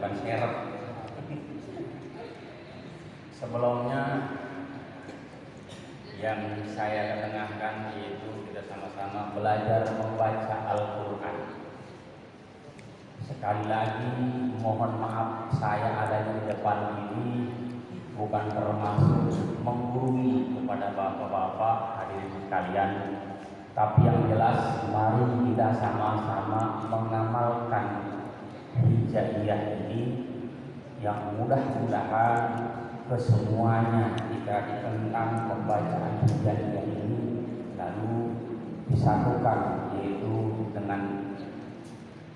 bukan seret. Sebelumnya yang saya ketengahkan yaitu kita sama-sama belajar membaca Al-Quran. Sekali lagi mohon maaf saya adanya di depan ini bukan termasuk menggurui kepada bapak-bapak hadirin sekalian, tapi yang jelas mari kita sama-sama mengamalkan hijaiyah ini yang mudah-mudahan kesemuanya jika ditentang pembacaan hijaiyah ini lalu disatukan, yaitu dengan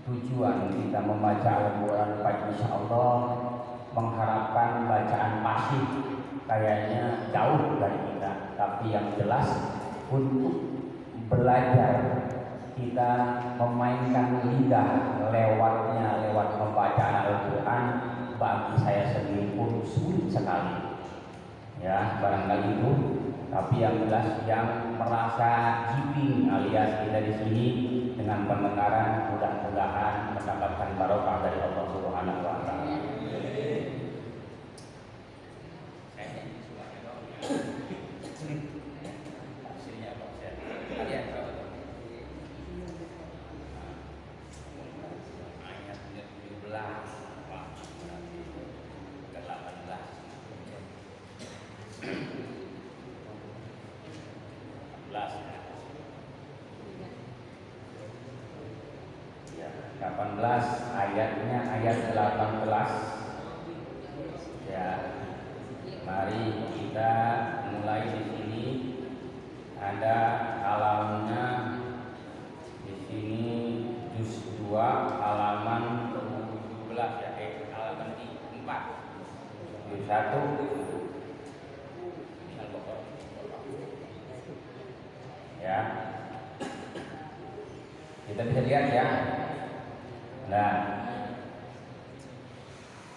tujuan kita membaca Al-Quran insyaallah mengharapkan bacaan pasif kayaknya jauh dari kita, tapi yang jelas untuk belajar kita memainkan lidah lewat pembacaan Al-Quran bagi saya sendiri pun sulit sekali ya, barangkali itu. Tapi yang jelas yang merasa jiping alias kita di sini dengan pendengaran mudah-mudahan mendapatkan barokah dari Allah Subhanahu wa taala. Ayatnya ayat 18 ya. Mari kita mulai di sini. Ada halamannya di sini juz 2 halaman 17 ya, halaman 4 juz 1 ya. Kita bisa lihat ya. Nah,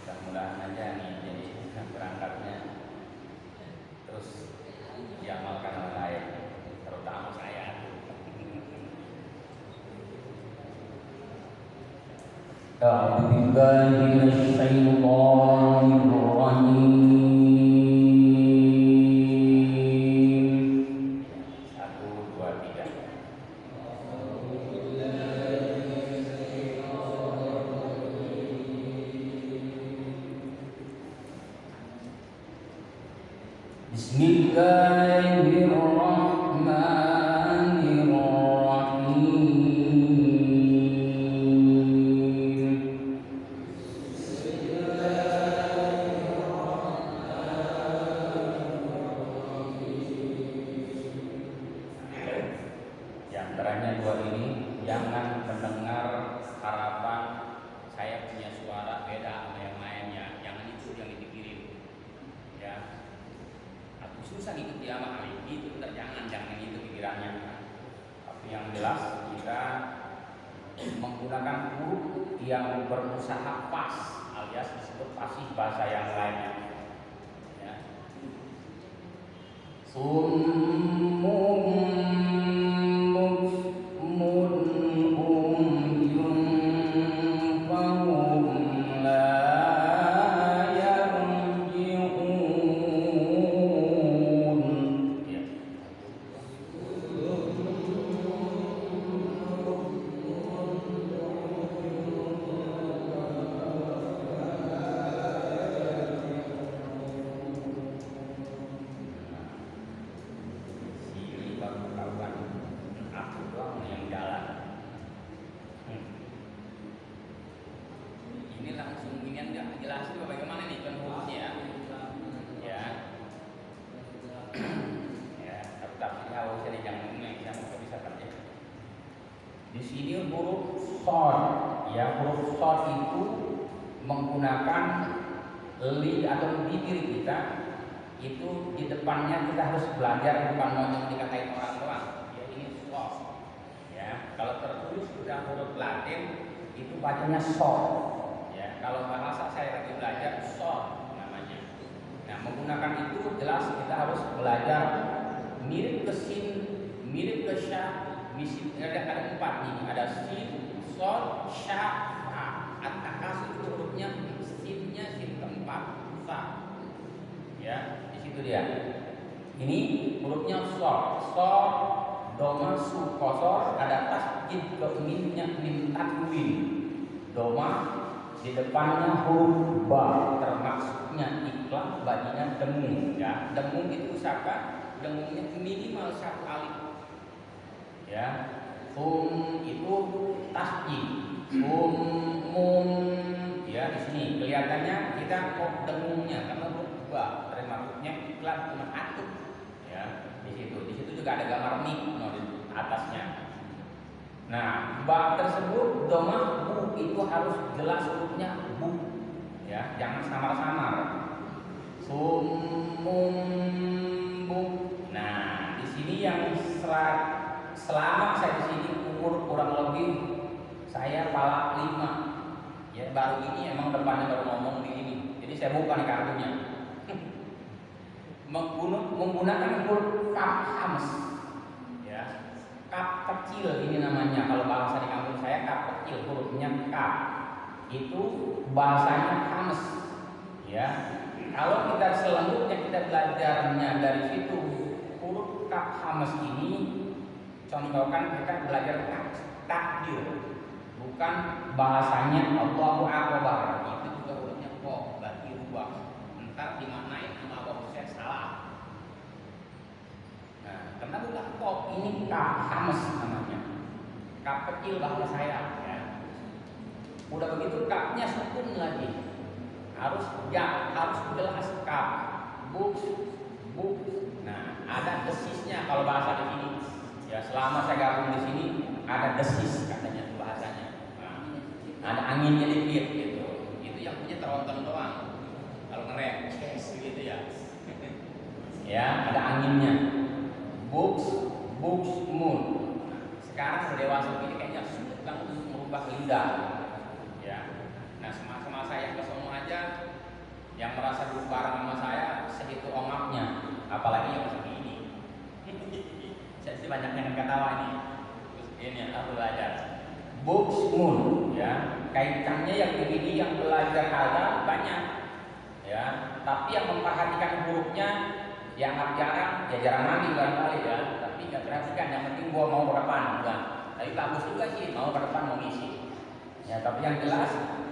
mudah-mudahan aja nih jadi berangkatnya terus diamalkan oleh saya, terutama saya. A'udzu billahi minasyaitonir rajim. Di sini huruf shad, ya huruf shad itu menggunakan li atau bibir kita, itu di depannya kita harus belajar bukan mau yang dikatain orang doang. Ya ini shad. Ya, kalau tertulis sudah huruf Latin itu bacanya shad. Ya, kalau bahasa saya lagi belajar shad namanya. Nah, menggunakan itu jelas kita harus belajar mirip ke sin, mirip ke sya. Ada 4 nih, ada sin, shad, sya, fa. At-takasur itu hurufnya situ dia. Ini hurufnya shad, shad, doma, su, kosor, ada tasjid ke mimnya mim tanwin. Doma di depannya huruf ba, termasuknya ikhlas, badinya dengung. Ya, dengung itu siapa? Dengungnya minimal satu alif. Ya, itu tasjid. Mum, ya di sini kelihatannya kita kok dengungnya karena huruf ba, termasuknya ikhlas cuma atut. Ya, di situ juga ada gambar mik di atasnya. Nah, ba tersebut domah bu itu harus jelas hurufnya bu. Ya, jangan samar-samar. Mum, bu. Nah, di sini yang selama saya di sini umur kurang lebih saya pala 5. Ya, baru ini emang depannya baru ngomong di ini. Jadi saya buka nih kartunya. Menggunakan huruf kaf hams. Ya. Kaf kecil ini namanya, kalau bahasa di kampung saya kaf kecil, hurufnya kaf. Itu bahasanya hams. Ya. Kalau kita selanjutnya kita belajarnya dari situ huruf kaf hams ini, contohkan kita belajar takdir, bukan bahasanya Allahu Akbar. Itu juga hurufnya kaf, berarti rubah. Entar dimaknain sama Bapak Ustaz salah. Nah, karena bukan kaf, ini kaf hams namanya. Kaf kecil bahasa saya. Ya. Udah begitu kafnya sukun lagi. Harus jelas kaf. Buk. Nah, ada desisnya kalau bahasa di sini. Ya, selama saya gabung di sini ada desis katanya bahasanya. Nah, ada anginnya dikit gitu. Itu yang punya teronton doang. Kalau ngerem, gitu ya. Ya, ada anginnya. Books, moon. Sekarang udah dewasa ini kayaknya sulit banget untuk merubah lidah. Ya. Nah, sama-sama saya ke sono aja yang merasa dulu bareng sama saya segitu ongapnya, apalagi yang masih ini. Saya sih banyak yang ketawa ini. Terus ini aku belajar. Books, moon, ya. Kaitannya yang begini yang belajar ada banyak. Ya, tapi yang memperhatikan hurufnya yang jarang, ya jarang lagi barangkali ya. Tapi nggak perhatikan, yang penting gua mau ke depan, bukan. Tapi bagus juga sih, mau ke depan mau ngisi. Ya, tapi yang jelas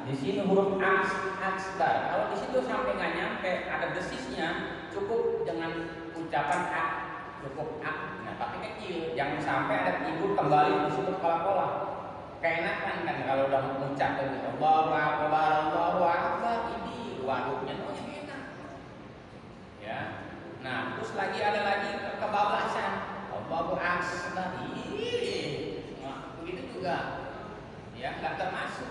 di sini huruf aksbar. Kalau di situ sampai nggak nyampe, ada desisnya, cukup dengan ucapan cukup Nah, tapi kecil, jangan sampai ada tidur kembali disebut pola-pola. Keenakan kan kalau udah mengucap Allahu Akbar, ini waduknya enak. Ya. Nah, terus lagi ada lagi kebablasan. Allahu Akbar. Nah, begitu juga. Ya, nggak termasuk.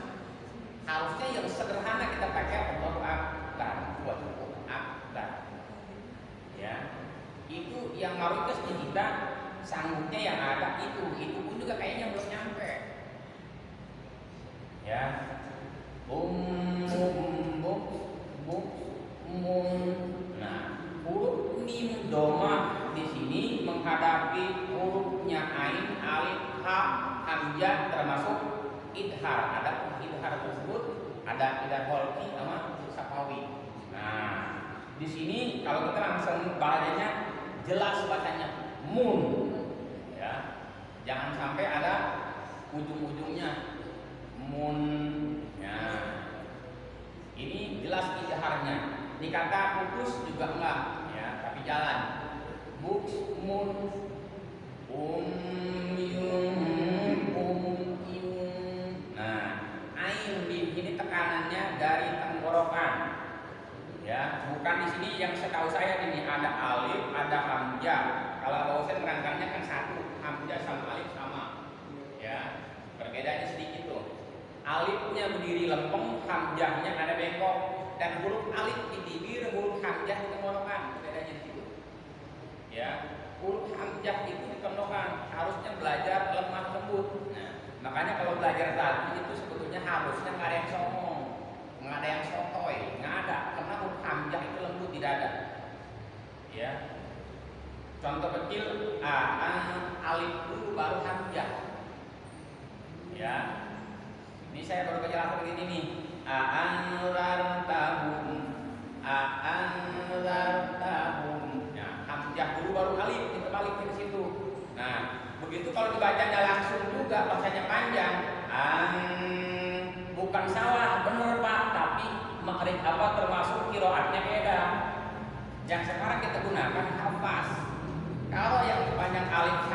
Harusnya yang sederhana kita pakai Allahu Akbar, Akbar. Ya. Itu yang maritasnya kita sanggupnya yang ada itu pun juga kayaknya belum nyampe. Ya. Nah, huruf mim doma di sini menghadapi hurufnya ain, alif, ha, hamzah termasuk idhar. Ada idhar tersebut, ada idhar holki sama safawi. Nah, di sini kalau kita langsung bacanya jelas bacanya mun. Ya. Jangan sampai ada ujung-ujungnya mun. Ya. Ini jelas idharnya. Di kata putus juga enggak, ya, tapi jalan. Mun Nah, ain mim ini tekanannya dari tenggorokan. Ya, bukan di sini yang setahu saya ini ada alif, ada hamzah. Kalau Bapak Ustaz merangkangnya kan satu, hamzah sama alif sama. Ya, perbedaannya sedikit tuh. Alifnya berdiri lempeng, hamzahnya ada bengkok, dan huruf alif di bibir, huruf hamzah di tenggorokan. Perbedaannya di situ. Ya, huruf hamzah itu di tenggorokan. Harusnya belajar lemah lembut. Nah, makanya kalau belajar tadi itu sebetulnya harusnya nggak ada yang songong, nggak ada yang sotoy, nggak ada, karena huruf hamzah itu lembut tidak ada. Ya, contoh kecil, alif dulu baru hamzah. Ya, ini saya baru kejelasan begini nih. Anzartahum kalau dibacanya langsung juga bacanya panjang. Bukan salah, benar Pak, tapi makhraj termasuk qiraatnya beda. Yang sekarang kita gunakan hafaz. Kalau yang panjang alif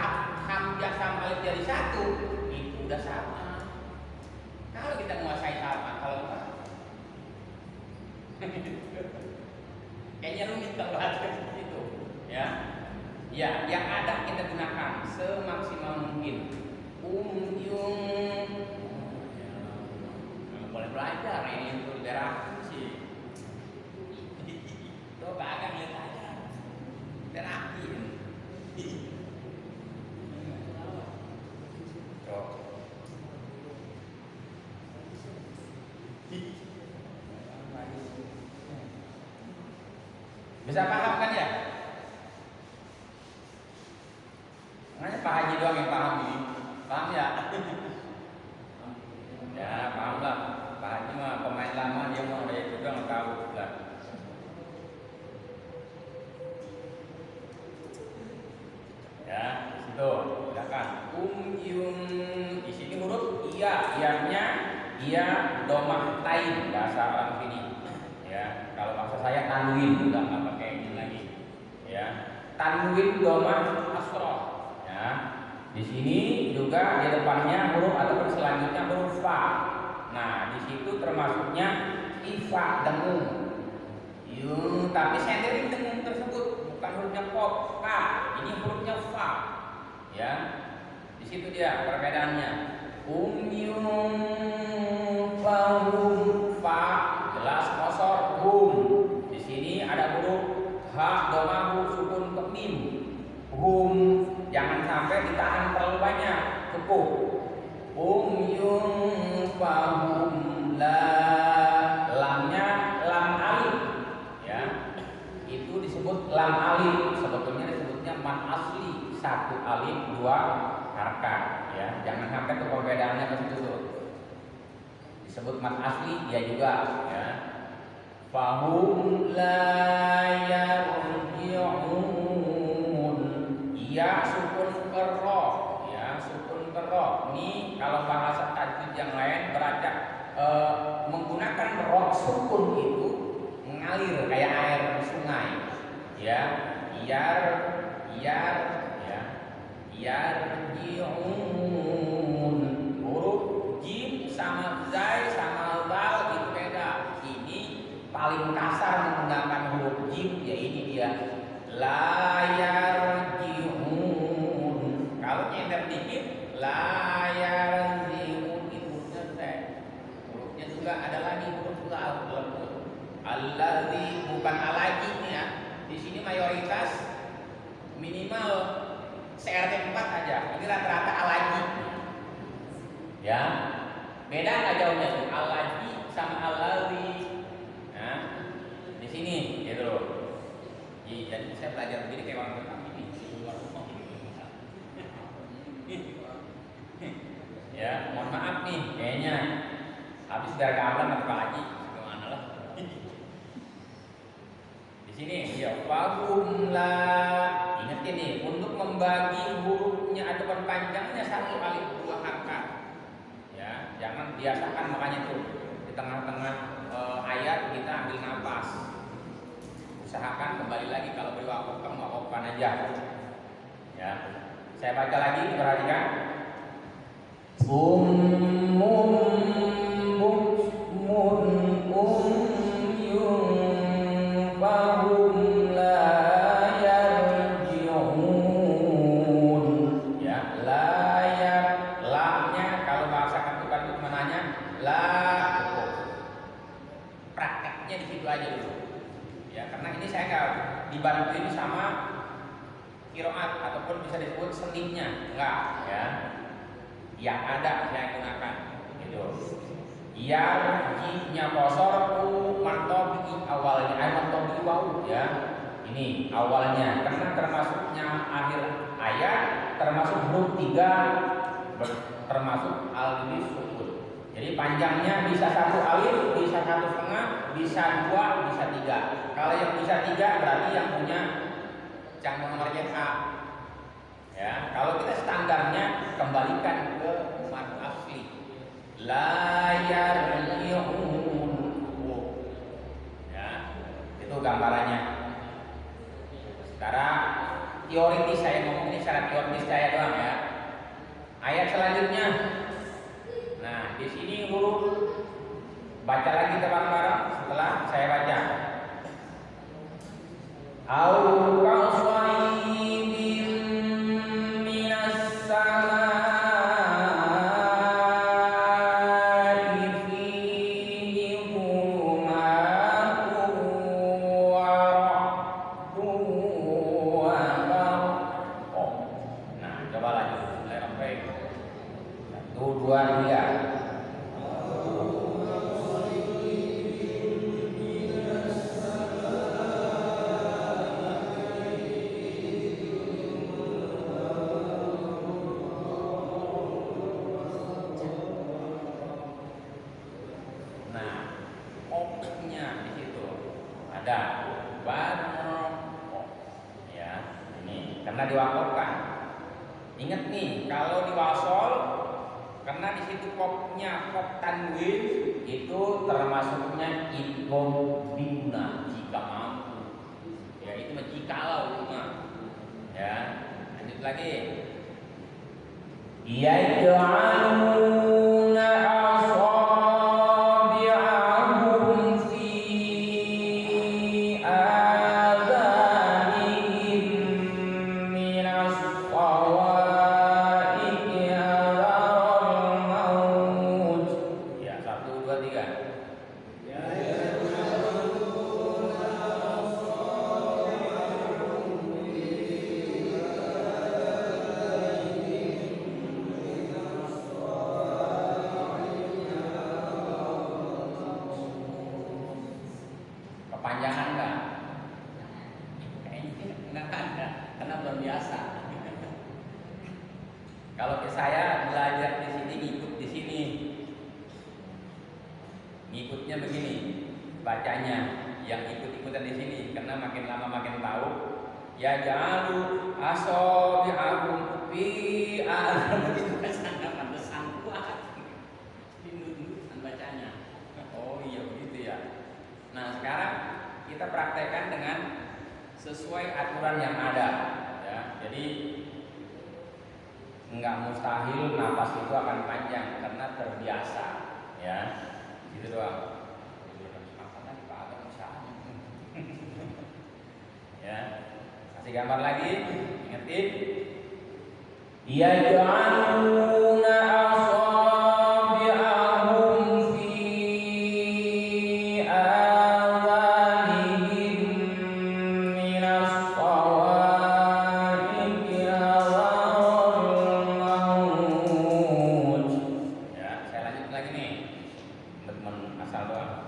hamzah sama alif jadi satu, itu udah sama. Kalau kita menguasai sama, kalau enggak kayaknya rumit kalau bahasa seperti itu, ya. Ya, yang ada kita gunakan semaksimal mungkin. Boleh belajar ini untuk interaksi. Coba agak lihat aja. Terapi. Bisa paham kan ya? Makanya Pak Haji doang yang paham ini. Paham ya? Ya paham lah. Pak Haji mah pemain lama, dia mau ada itu doang tahu lah. Ya, situ silakan. Di sini huruf iya, iyanya iya domah tain bahasa orang sini. Ya, kalau bahasa saya tanwin, udah nggak pakai ini lagi. Ya, tanwin domah asroh. Ya, di sini juga di depannya huruf ataupun selanjutnya huruf fa. Nah, di situ termasuknya ifa dengung. Tapi sendiri dengung tersebut bukan hurufnya kop, ka. Ini hurufnya fa. Ya, di situ dia perbedaannya. Fahum fa jelas kosor hum. Di sini ada huruf ha domah sukun ke mim. Hum jangan sampai ditahan terlalu banyak, cukup. Fahum la lamnya lam alif. Ya, itu disebut lam alif. Sebetulnya disebutnya mad asli, satu alif dua harakat. Ya, jangan sampai tuh perbedaannya ke situ tuh. Disebut mad asli dia juga. Ya. Fahum la yarji'un. Ya sukun kerro. Ya sukun kerro. Ini kalau bahasa tajwid yang lain berarti menggunakan roh sukun itu mengalir kayak air sungai. Ya, yarji'un. Huruf jim sama zai sama dal itu beda. Ini paling kasar menggunakan huruf jim, ya ini dia. La yarji'un. Kalau nyender dikit la yarji'un itu selesai. Hurufnya juga ada lagi huruf la lembut. Allazi bukan alaji nih ya. Di sini mayoritas minimal CRT 4 aja. Ini rata-rata alaji. Ya. Beda nggak jauhnya tuh alaji sama alazi. Nah, di sini gitu loh. Jadi saya belajar begini kayak orang tetap ini. Ya, mohon maaf nih, kayaknya habis dari kabel atau Pak Haji, gimana lah. Di sini ya fahum la. Ingat ini untuk membagi hurufnya ataupun panjangnya satu alif dua harakat. Ya, jangan biasakan makanya tuh di tengah-tengah ayat kita ambil nafas. Usahakan kembali lagi kalau beri wakafkan aja. Ya, saya baca lagi, perhatikan. Ummun bukmun umyun fahum la yarji'un. Ya, la yar lamnya kalau bahasa kantuk mananya la cukup. Prakteknya di situ aja dulu. Ya, karena ini saya nggak dibantuin sama qiraat ataupun bisa disebut senimnya, enggak ya. Yang ada saya gunakan gitu. Yarji-nya kosor mantobi awalnya mantobi wau ya. Ini awalnya karena termasuknya akhir ayat termasuk huruf 3 termasuk alif sukun. Jadi panjangnya bisa satu alif, bisa 1,5, bisa 2, bisa 3. Kalau yang bisa 3 berarti yang punya canggung nomor A. Ya, kalau kita standarnya kembalikan ke mad asli. La yarji'un. Ya, itu gambarannya. Secara teoritis saya ngomong ini secara teoritis saya doang ya. Ayat selanjutnya. Nah, di sini huruf baca lagi kita bareng-bareng setelah saya baca. Au kasayyibin minas samaa'i fihi dhulumatun wa ra'dun wa barqun. Nah, coba lanjut. Bismillahirrahmanirrahim. 1, 2, 3. Karena diwakafkan. Ingat nih, kalau diwasol karena di situ kopnya kop tanwin itu termasuknya idgham bina jika mampu. Ya itu jikalau ya. Lanjut lagi. Yaj'aluna asabi'ahum fi kepanjangan enggak? Kayaknya enggak ada, karena belum biasa. Kalau saya belajar di sini, ngikut di sini, ngikutnya begini, bacanya, yang ikut-ikutan di sini, karena makin lama makin tahu. Ya ja'alu asabi'ahum fi begitu kan pantesan kuat. Ini bacanya. Oh iya begitu ya. Nah sekarang kita praktekkan dengan sesuai aturan yang ada ya. Jadi nggak mustahil nafas itu akan panjang karena terbiasa ya. Gitu doang. Ya. Kasih gambar lagi, ingetin. Yaj'aluna asabi'ahum fi adhanihim minas sawa'iqi hadharul maut. Ya, saya lanjut lagi nih. Teman-teman asal doang.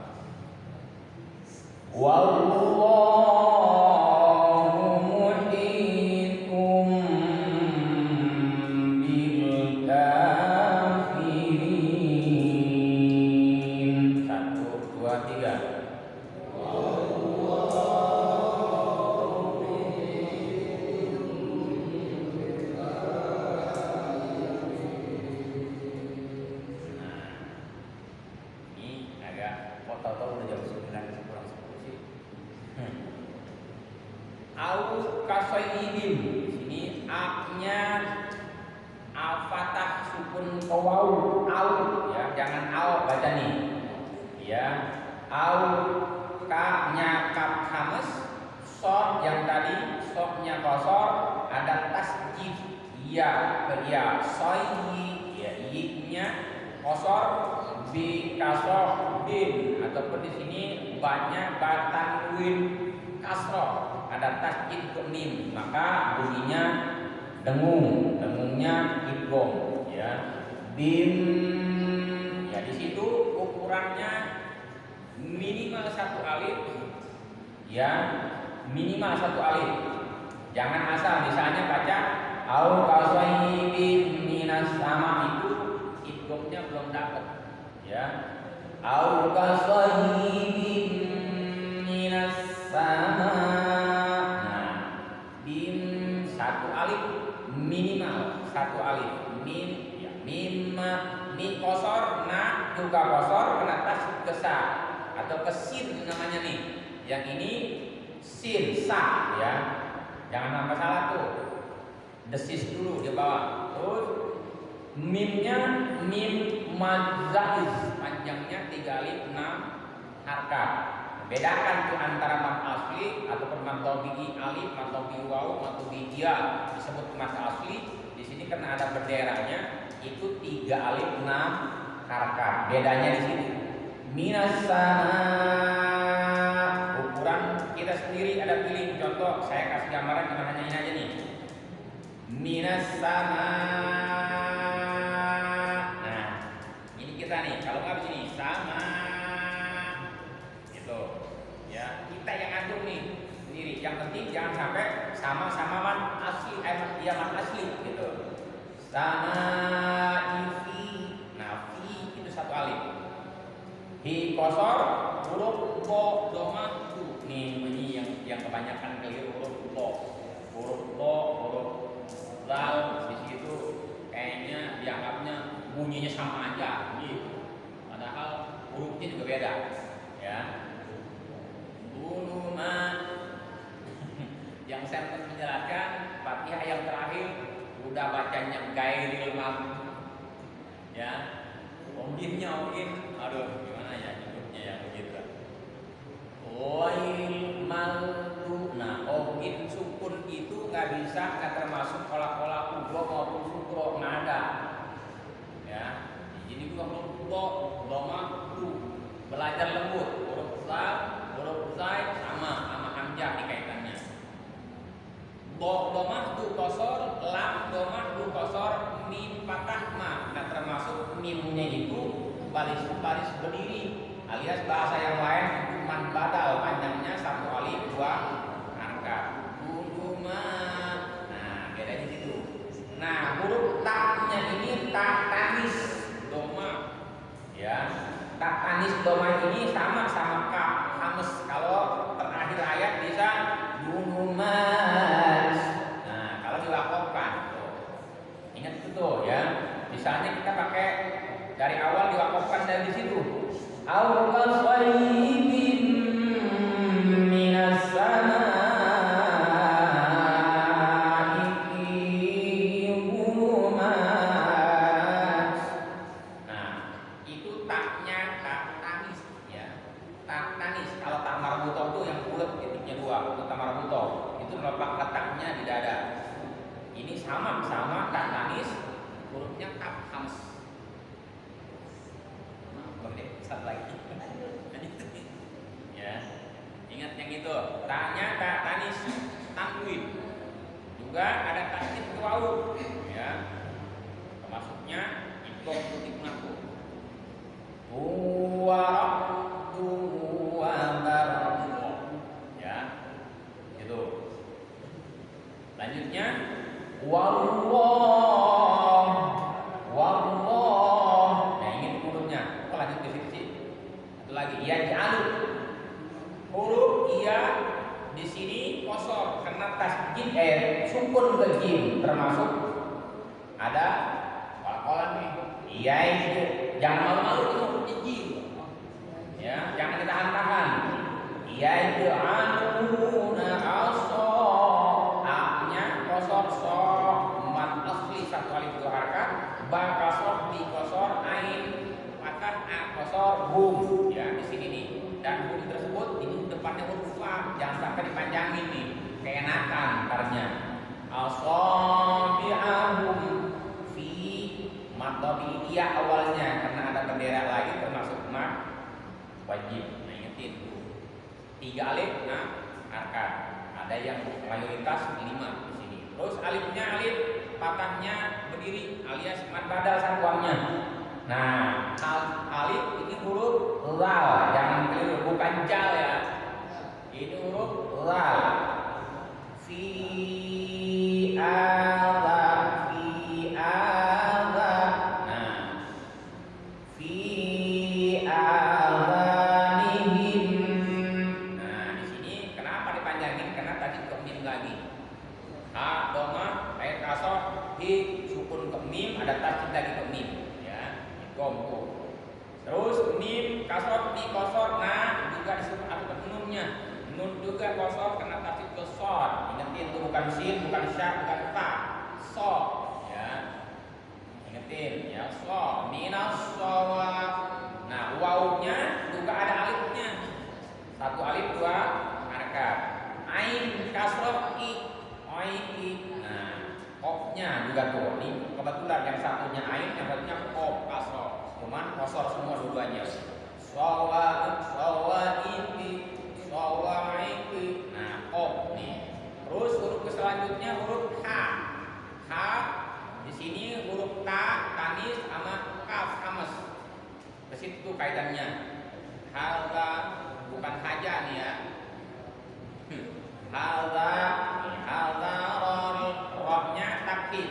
Tahu-tahu udah jam 9 kurang 10 sih. Au kasayyibin. Di sini a-nya al-fathah sukun tawau au ya, jangan au baca nih. Ya. Au ka-nya kaf hamas, shad yang tadi shadnya qasar, ada tasjid ya ke ya, sayyi ya i-nya qasar bi kasroh bin ataupun di sini banyak batanwin kasroh ada tasjid ke mim maka bunyinya dengung, dengungnya idgham ya. Bim ya, di situ ukurannya minimal 1 alif ya, minimal 1 alif. Jangan asal misalnya baca au kasayyibin minas sama, itu idghamnya belum dapat ya. Au kasayyibin minas sama. Nah, bim 1 alif, mim atau ke sin namanya nih. Yang ini sin sa ya. Jangan sampai salah tuh. Desis dulu di bawah. Terus mimnya mim madzaiz, panjangnya 3 alif 6 harakat. Bedakan tuh antara mad asli ataupun mad tabi'i alif, mad tabi'i waw, mad tabi'i ya. Disebut mad asli. Di sini karena ada benderanya itu 3 alif 6 harakat. Bedanya di sini. Minas sama, ukuran kita sendiri ada pilih. Contoh saya kasih gambaran gimana nyanyi aja nih. Minas sama. Nah, ini kita nih. Kalau nggak begini sama, gitu. Ya, kita yang ngatur nih sendiri. Yang penting jangan sampai sama-sama man asli, mad asli, gitu. Sama ifi, nah fi itu 1 alif. Hi kosor, huruf bo, doma, du. Nih bunyi yang kebanyakan keliru huruf bo, huruf dal di situ kayaknya dianggapnya bunyinya sama aja, gitu. Padahal hurufnya juga beda, ya. Bunuma. Yang saya menjelaskan Fatihah yang terakhir udah bacanya gairil mampu, ya. Mungkin, aduh gimana ya nyebutnya ya begitu. Wail maldu. Nah, mungkin sukun itu nggak termasuk pola-pola kubro maupun sukro, nggak ada. Ya, jadi juga huruf bo, doma, du. Belajar lembut, huruf zal, huruf zai sama hamzah nih kaitannya. Bo doma du kosor, lam doma du kosor, mim patah ma. Nah, termasuk mimnya itu baris berdiri, alias bahasa yang lain man badal, panjangnya 1 alif 2 harakat. Huruma. Nah, bedanya gitu. Nah, huruf taknya ini tak tanis doma, ya. Tak tanis doma ini sama kaf hames. Kalau terakhir ayat bisa dunumas. Nah, kalau diwakafkan tuh. Ingat itu tuh ya. Misalnya kita pakai dari awal diwakafkan dari situ. Au qasaibin minas samaa'i burumat. Nah, itu taknya tak tanis ya. Tak tanis. Kalau tak marbuto itu yang bulat titiknya 2, untuk tak marbuto itu letaknya di dada. Ini sama tak tanis, hurufnya kaf hams. Satu lagi. Ya, ingat yang itu. Taknya tak tanis tanwin. Juga ada tasdid wawu, ya. Termasuknya idgham titik naku. Warabdu wa bardu. Ya. Gitu. Lanjutnya wallah. Nah, ingin hurufnya. Kok lanjut ke situ sih? Satu lagi, yaj'alu. Huruf iya di sini kosor karena tasjid sukun ke jim, termasuk ada kolam nih. Iya itu. Jangan malu-malu itu hurufnya jim. Ya, jangan ditahan-tahan. Iya itu anuna aso. A-nya kosor so, mad asli 1 alif 2 harakat, ba kasor, bi kosor, ain patah, a kosor, hum. Ya, di sini nih. Dan hum tersebut ini depannya huruf fa, jangan sampai dipanjangin nih. Keenakan ntarnya. Asabi'ahum fi mad tabi'iyah awalnya karena ada bendera lagi termasuk mad wajib. Nah, ingetin 3 alif harakat. Ada yang mayoritas 5 di sini. Terus alifnya alif patahnya berdiri alias mad badal satuannya. Nah, alif ini huruf lal, jangan keliru, bukan jal ya. Ini huruf lal. Fi ala. Nah, fi alanihim. Nah, di sini kenapa dipanjangin? Karena tadi ke mim lagi. Ha doma, air kasor, hi sukun ke mim, ada tasjid lagi ke mim. Gompo. Terus mim kasor di kosor, nah bukan sin, bukan sya, bukan ta. So, ya. Ingetin ya, so. Minas shawab. Nah, wawunya juga ada alifnya. Satu alif, dua harakat. Ain kasroh i. I. Nah, kopnya juga tuh. Ini kebetulan yang satunya ain, yang satunya kop kasroh. Cuman kosor semua dua-duanya. Sawaiti. Nah, kop nih. Terus huruf selanjutnya huruf ha. Ha di sini huruf ta, tanis sama kaf, kames. Ke situ kaitannya. Halga bukan haja nih ya. Halga rohnya takkid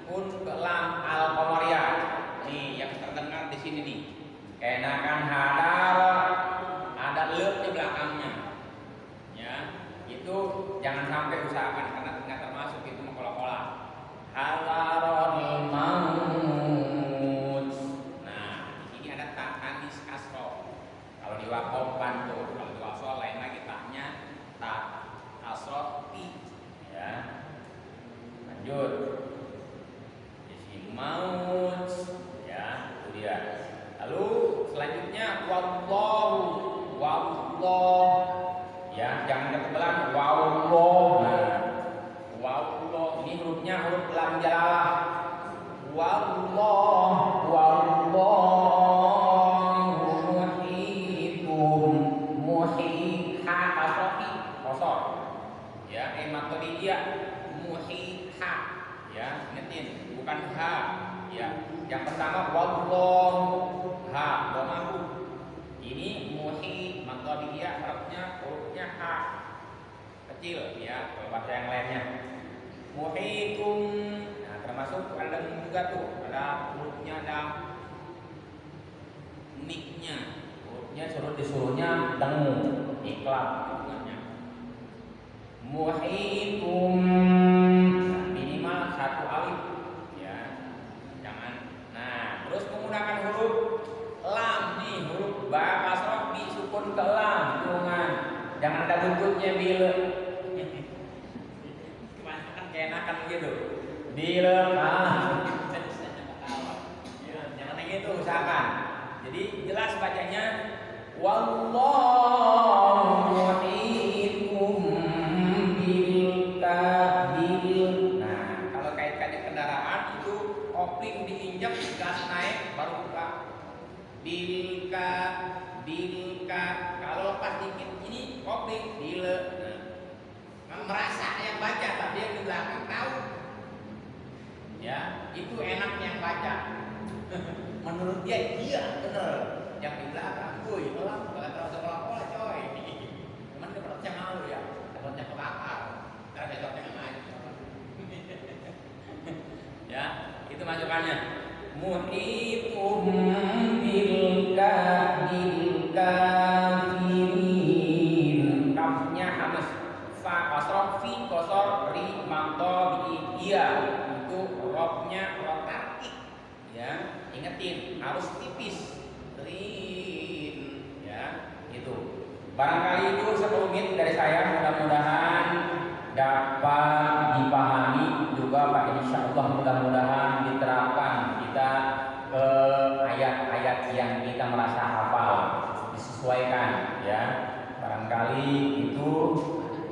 pun ke lam al qamariyah. Nih yang terdengar di sini nih. Kenakan hadar ada lep di belakangnya. Ya, itu jangan sampai usahakan karena tidak termasuk itu mengkola-kola. Hadarul maut. Nah, di sini ada ta tanis kasroh. Kalau di waqafkan tuh, kalau di wasol lain lagi taknya ta kasroh ti. Ya. Lanjut. Di sini maut. Ya, itu dia. Lalu selanjutnya wallah. Ya, jangan ketebelan wallah. Nah, wallah ini hurufnya huruf lam jalalah. Wallahu muhiha kasrohi kosor. Ya, matodiyah muhiha. Ya, ingetin bukan ha. Ya, yang pertama wallahu ha domahu. Ini muhi matodiyah hurufnya ha kecil ya, kalau bahasa yang lainnya muhitum. Nah, termasuk ada juga tuh ada hurufnya, ada niknya, hurufnya disuruhnya dengu iklan hubungannya muhitum. Nah, minimal satu alif ya, jangan. Nah, terus menggunakan huruf lam nih, huruf ba kasroh disukun ke lam, jangan ada buntutnya bila. Kebanyakan keenakan gitu. Bila jangan kayak gitu usahakan. Jadi jelas bacanya wallahu muhitum bil kabil. Nah, kalau kaitkan kendaraan itu kopling diinjak gas naik baru buka. Bilka. Kalau lepas dikit ini kopling bila. Nah, merasa yang baca tapi yang di belakang tahu. Ya, itu enaknya yang baca. Menurut dia bener. Yang di belakang, woi, malah gak terasa pola coy. Cuman dia perutnya malu ya, takutnya kebakar. Karena besoknya nggak maju. Ya, itu masukannya. Muhitum bil kafirin. Kafnya hamas. Fa kasroh fi kosor ri mangto bi iya. Itu robnya rob tarkik. Ya, ingetin harus tipis. Rin. Ya, itu. Barangkali itu 10 menit dari saya, mudah-mudahan dapat dipahami juga Pak, insyaallah mudah-mudahan diterapkan kita ke ayat-ayat yang kita merasa hafal, disesuaikan ya. Barangkali itu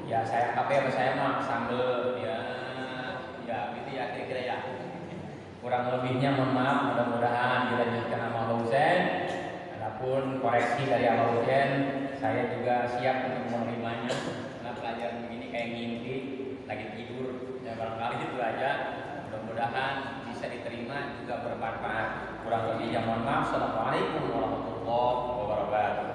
ya saya mah sambil ya gitu ya kira-kira ya. Kurang lebihnya mohon maaf, mudah-mudahan dilanjutkan sama Husain. Adapun koreksi dari Abah Husain, saya juga siap untuk menerimanya. Karena pelajaran begini kayak ngimpi, lagi tidur. Ya barangkali itu aja. Mudah-mudahan bisa diterima juga bermanfaat. Kurang lebihnya mohon maaf. Assalamualaikum warahmatullahi wabarakatuh.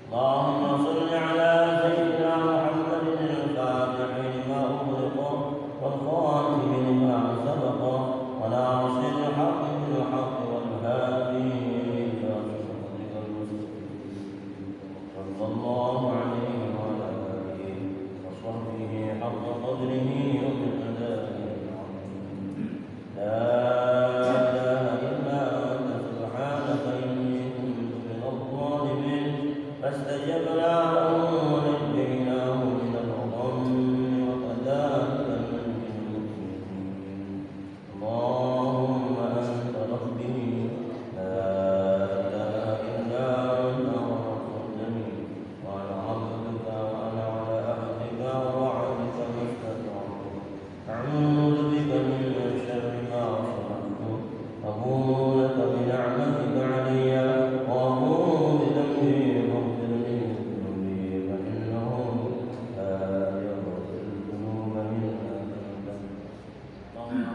اللهم صل على سيدنا محمد الفاتح لما أغلق والخاتم لما سبق وناصر الحق بالحق والهادي إلى صراطك المستقيم صلى الله عليه وعلى آله وصحبه حق قدره ومقداره العظيم لا إله إلا أنت سبحانك إني كنت من الظالمين فاستجبنا له ونجيناه من الغم وكذلك ننجي المؤمنين اللهم أنت ربي لا إله إلا أنت خلقتني وأنا عبدك وأنا على عهدك ووعدك ما استطعت أعوذ بك من شر ما صنعت أبوء لك بنعمتك علي وأبوء بذنبي فاغفر لي ذنوبي فإنه لا يغفر الذنوب إلا أنت اللهم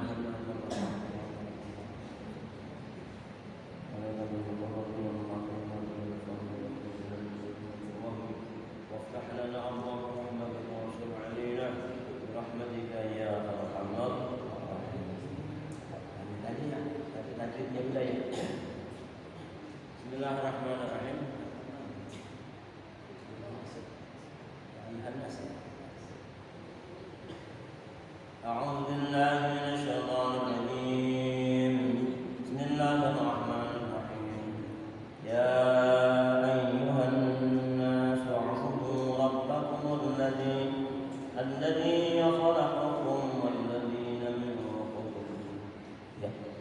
وافتح لنا أبواب رحمتك وانصر علينا برحمتك يا أرحم الراحمين. Tadi ya, tapi tajwidnya udah ya. Bismillahirrahmanirrahim. أعوذ بالله من الشيطان الرجيم بسم الله الرحمن الرحيم يا أيها الناس اعبدوا ربكم الذي خلقكم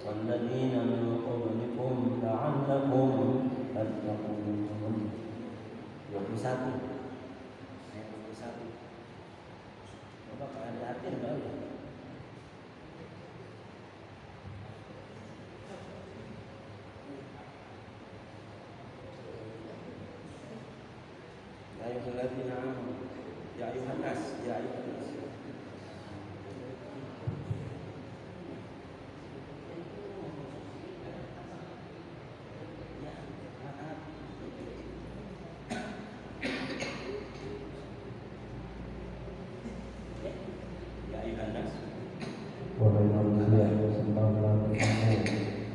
والذين من قبلكم لعلكم تتقون 21 coba kalau ada hati enggak ya. Ya ayyuhalladzina amanu ya ayyuhan nas ya ayyuhan nas Wahai manusia, sembahlah kamu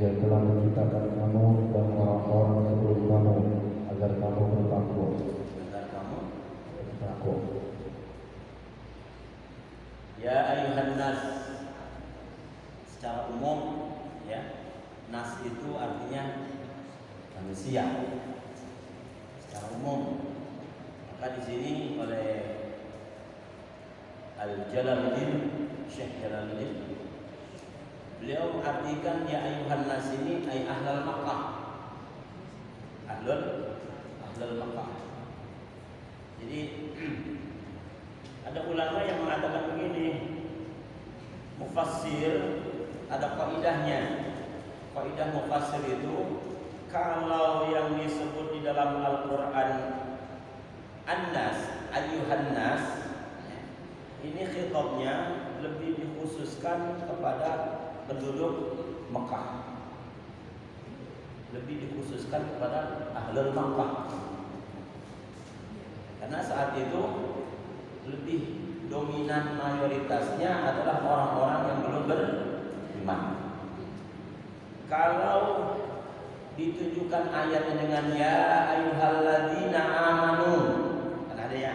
yang telah menciptakan kamu dan orang-orang sebelum kamu agar kamu bertakwa. Ya ayuhan nas, secara umum ya, nas itu artinya manusia secara umum. Maka di sini oleh Al-Jalaluddin, Syekh Jalaluddin, beliau mengartikan ya ayuhan nas ini ay ahlal Makkah. Ahlul Makkah. Jadi ada ulama yang mengatakan begini, mufassir ada kaidahnya. Kaidah mufassir itu kalau yang disebut di dalam Al-Qur'an an-nas, ayyuhan nas, ini khitabnya lebih dikhususkan kepada penduduk Mekah. Lebih dikhususkan kepada ahlul Makkah. Karena saat itu lebih dominan mayoritasnya adalah orang-orang yang belum beriman. Kalau ditunjukkan ayatnya dengan ya ayyuhalladzina amanu, kan ada ya,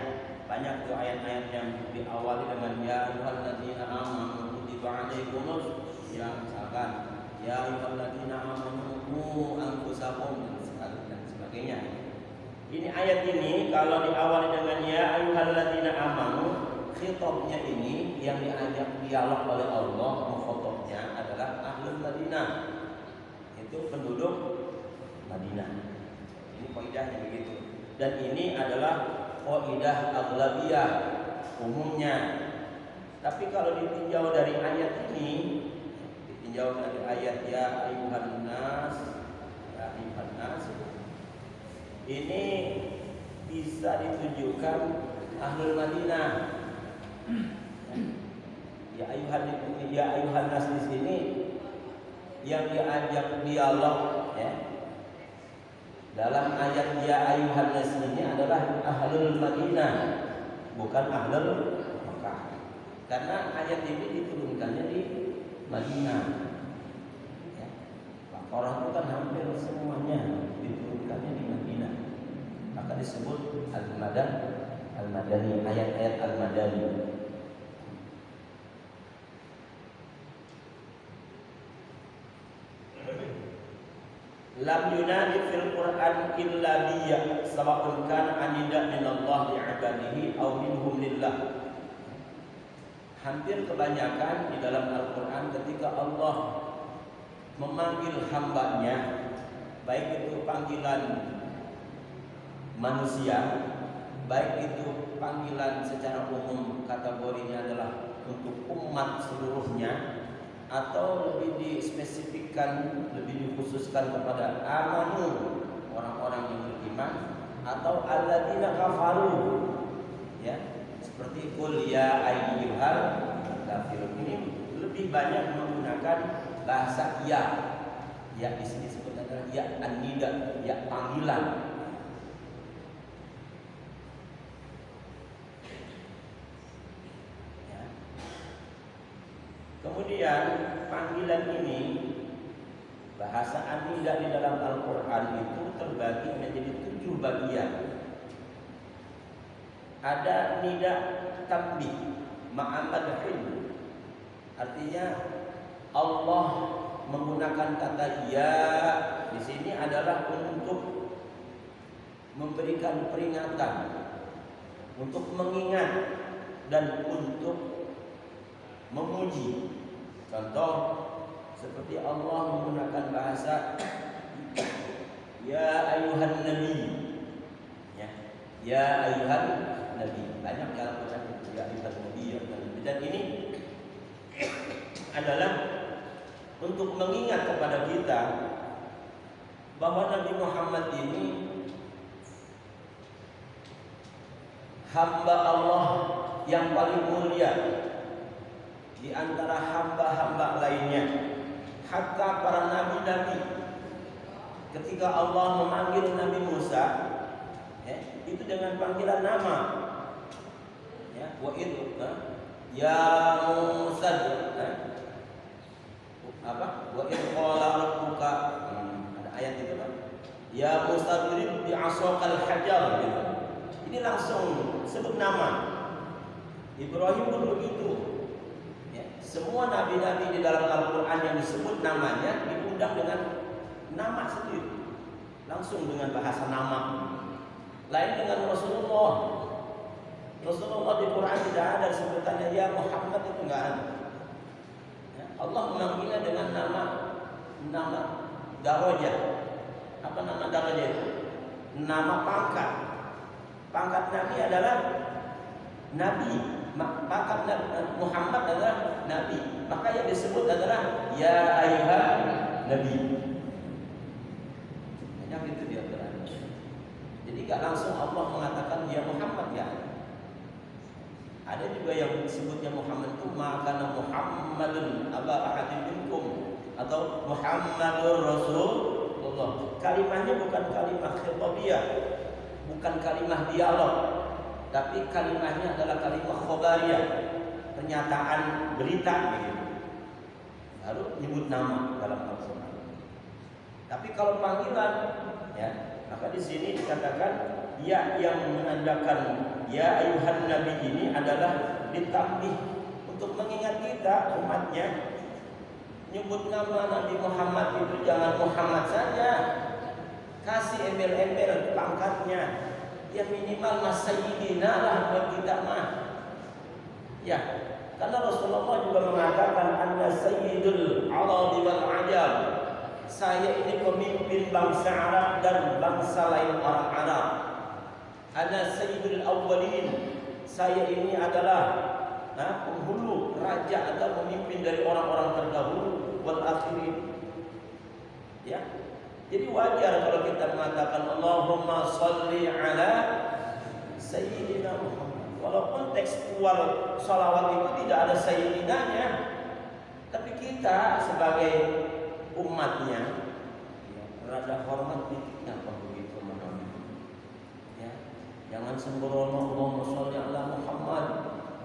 banyak tuh ayat-ayat yang diawali dengan ya ayyuhalladzina amanu kutiba alaikumus, ya misalkan ya ayyuhalladzina amanu qu anfusakum dan sebagainya. Ini ayat ini kalau diawali dengan ya ayyuhalladzina amanu, khitabnya ini yang diajak dialog oleh Allah, mukhatabnya adalah ahlul Madinah. Itu penduduk Madinah. Ini kaidahnya begitu. Dan ini adalah kaidah aghlabiyah umumnya. Tapi kalau ditinjau dari ayat ini, ditinjau dari ayat ya ayyuhan nas, ini bisa ditunjukkan ahlul Madinah. Ya ayuhan nas di sini yang diajak dialog ya, Dalam ayat ya ayuhan nas ini adalah ahlul Madinah, bukan ahlul Mekah. Karena ayat ini diturunkannya di Madinah. Ya. Orang itu kan hampir semuanya diturunkannya di Madinah. Maka disebut Al-Madani, ayat-ayat Al-Madani. Lam yunadi fil Qur'an illa biya sawa'un kana anida min Allah li'ibadihi aw minhum lillah. Hampir kebanyakan di dalam Al-Qur'an ketika Allah memanggil hambanya, baik itu panggilan manusia, baik itu panggilan secara umum kategorinya adalah untuk umat seluruhnya, atau lebih dispesifikkan, lebih dikhususkan kepada amanu, orang-orang yang beriman, atau alladzina kafaru, ya, seperti qul ya ayyuhal kafirun. Ini lebih banyak menggunakan bahasa ya. Ya di sini disebut adalah ya an-nida, ya panggilan. Kemudian panggilan ini, bahasa an-nida di dalam Al-Quran itu terbagi menjadi 7 bagian. Ada nida tanbih ma'amadhin, artinya Allah menggunakan kata ya di sini adalah untuk memberikan peringatan, untuk mengingat dan untuk memuji. Contoh seperti Allah menggunakan bahasa ya ayuhan nabi, ya ayuhan nabi, banyak dalam Quran ya ayuhan nabi, ya ayuhan nabi. Dan ini adalah untuk mengingat kepada kita bahwa Nabi Muhammad ini hamba Allah yang paling mulia di antara hamba-hamba lainnya. Hatta para nabi-nabi, ketika Allah memanggil Nabi Musa, itu dengan panggilan nama, ya, wa idh ya Musa, wa idh qala rabbuka, ada ayat itu kan, ya Musa drib bi asaqal hajar, gitu. Ini langsung sebut nama. Ibrahim pun begitu. Semua nabi-nabi di dalam Al-Quran yang disebut namanya diundang dengan nama sendiri, langsung dengan bahasa nama. Lain dengan Rasulullah. Rasulullah di Quran tidak ada sebutannya ya Muhammad, itu enggak ada. Allah memanggilnya dengan nama darajah. Apa nama darajah itu? Nama pangkat. Pangkat Nabi adalah Nabi. Pangkat Muhammad adalah Nabi. Maka yang disebut adalah ya ayuhan Nabi. Banyak itu di Al-Quran. Jadi gak langsung Allah mengatakan ya Muhammad, ya. Ada juga yang disebutnya Muhammad itu maka Muhammadun aba ahadin minkum, atau Muhammadur Rasulullah. Kalimatnya bukan kalimat khitabiyah, bukan kalimat dialog, tapi kalimatnya adalah kalimat khobariyah, pernyataan berita begitu. Lalu nyebut nama dalam Al-Quran. Tapi kalau panggilan, ya, maka di sini dikatakan ya yang menandakan ya ayuhan nabi ini adalah ditambih untuk mengingat kita umatnya. Nyebut nama Nabi Muhammad itu jangan Muhammad saja, kasih embel-embel pangkatnya. Ya minimal mas sayyidina lah buat kita mah. Ya, karena Rasulullah juga mengatakan anna sayyidul arabi wal ajam. Saya ini pemimpin bangsa Arab dan bangsa lain orang Arab. Ana sayyidul awwalin. Saya ini adalah penghulu, raja atau pemimpin dari orang-orang terdahulu, wal akhirin. Ya. Jadi wajar kalau kita mengatakan Allahumma sholli ala sayyidina Muhammad. Walaupun tekstual salawat itu tidak ada sayyidinanya, tapi kita sebagai umatnya rada hormat dikitnya begitu. jangan sembrono Allahumma sholli ala Muhammad.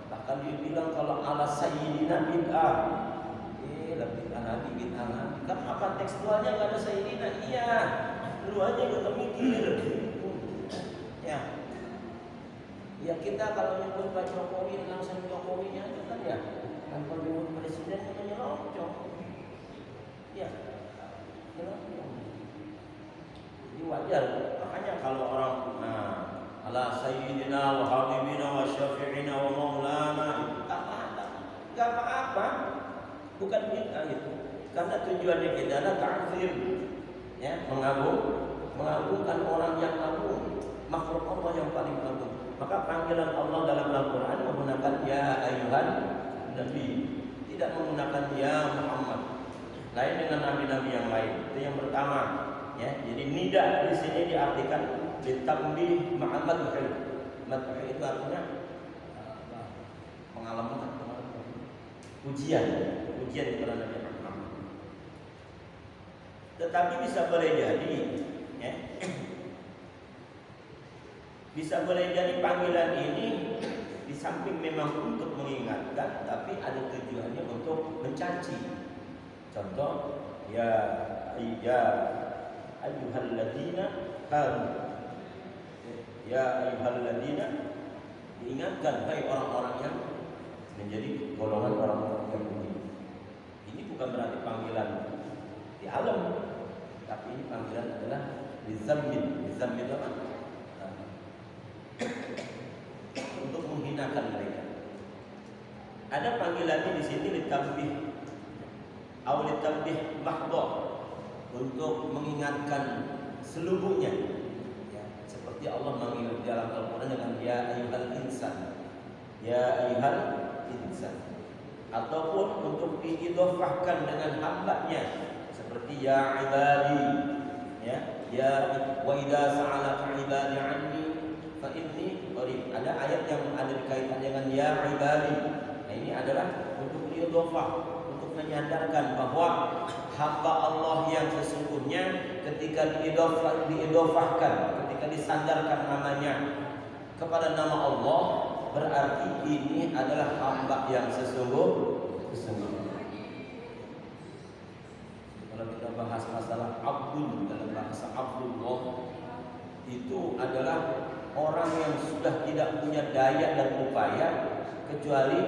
Bahkan dia bilang kalau ala sayyidina bid'ah. Bid'ah Nabi, bid'ah Nabi. Kan apa tekstualnya nggak ada sayyidina? Iya, lu aja gak mikir. Ya. Ya kita kalau nyebut Pak Jokowi langsung Jokowinya aja kan ya. Tanpa menyebut presiden nyelonong. Ya. Nyelonong. Ini wajar. Makanya kalau orang ala sayyidina wa habibina wa syafi'ina wa maulana enggak apa-apa. Bukan bid'ah itu. Karena tujuannya kita adalah ta'zim. Ya, mengagungkan orang yang agung, makhluk Allah yang paling agung. Maka panggilan Allah dalam Al-Qur'an menggunakan ya ayyuhan nabi, tidak menggunakan ya Muhammad. Lain dengan nabi-nabi yang lain. Itu yang pertama. Ya, jadi nida di sini diartikan ditambih ma'amadhi. Madhi itu artinya pengalaman, ujian kepada Nabi Muhammad. Tetapi bisa boleh jadi, ya, bisa boleh jadi panggilan ini di samping memang untuk mengingatkan, tapi ada tujuannya untuk mencaci. Contoh, ya ayyuhalladzina amanu. Ya ayyuhalladzina, diingatkan hai orang-orang yang menjadi golongan orang-orang yang mulia. Ini bukan berarti panggilan di alam, tapi ini panggilan adalah bizammin apa? Untuk menghinakan mereka. Ada panggilannya di sini ditambih, atau ditambih mahdhah, untuk mengingatkan seluruhnya. Ya, seperti Allah manggil dalam Al-Qur'an dengan ya ayyuhal insan. Ya ayyuhal insan. Ataupun untuk diidhofahkan dengan hambanya seperti ya ibadi. Ya wa idza sa'alaka ibadi anni fa inni qarib. Ada ayat yang ada dikaitan dengan ya ibadi. Nah, ini adalah untuk diidhofah, untuk menyadarkan bahwa hamba Allah yang sesungguhnya ketika diidhofahkan, ketika disandarkan namanya kepada nama Allah, berarti ini adalah hamba yang sesungguhnya. Kalau kita bahas masalah abdul dalam bahasa Abdullah, itu adalah orang yang sudah tidak punya daya dan upaya kecuali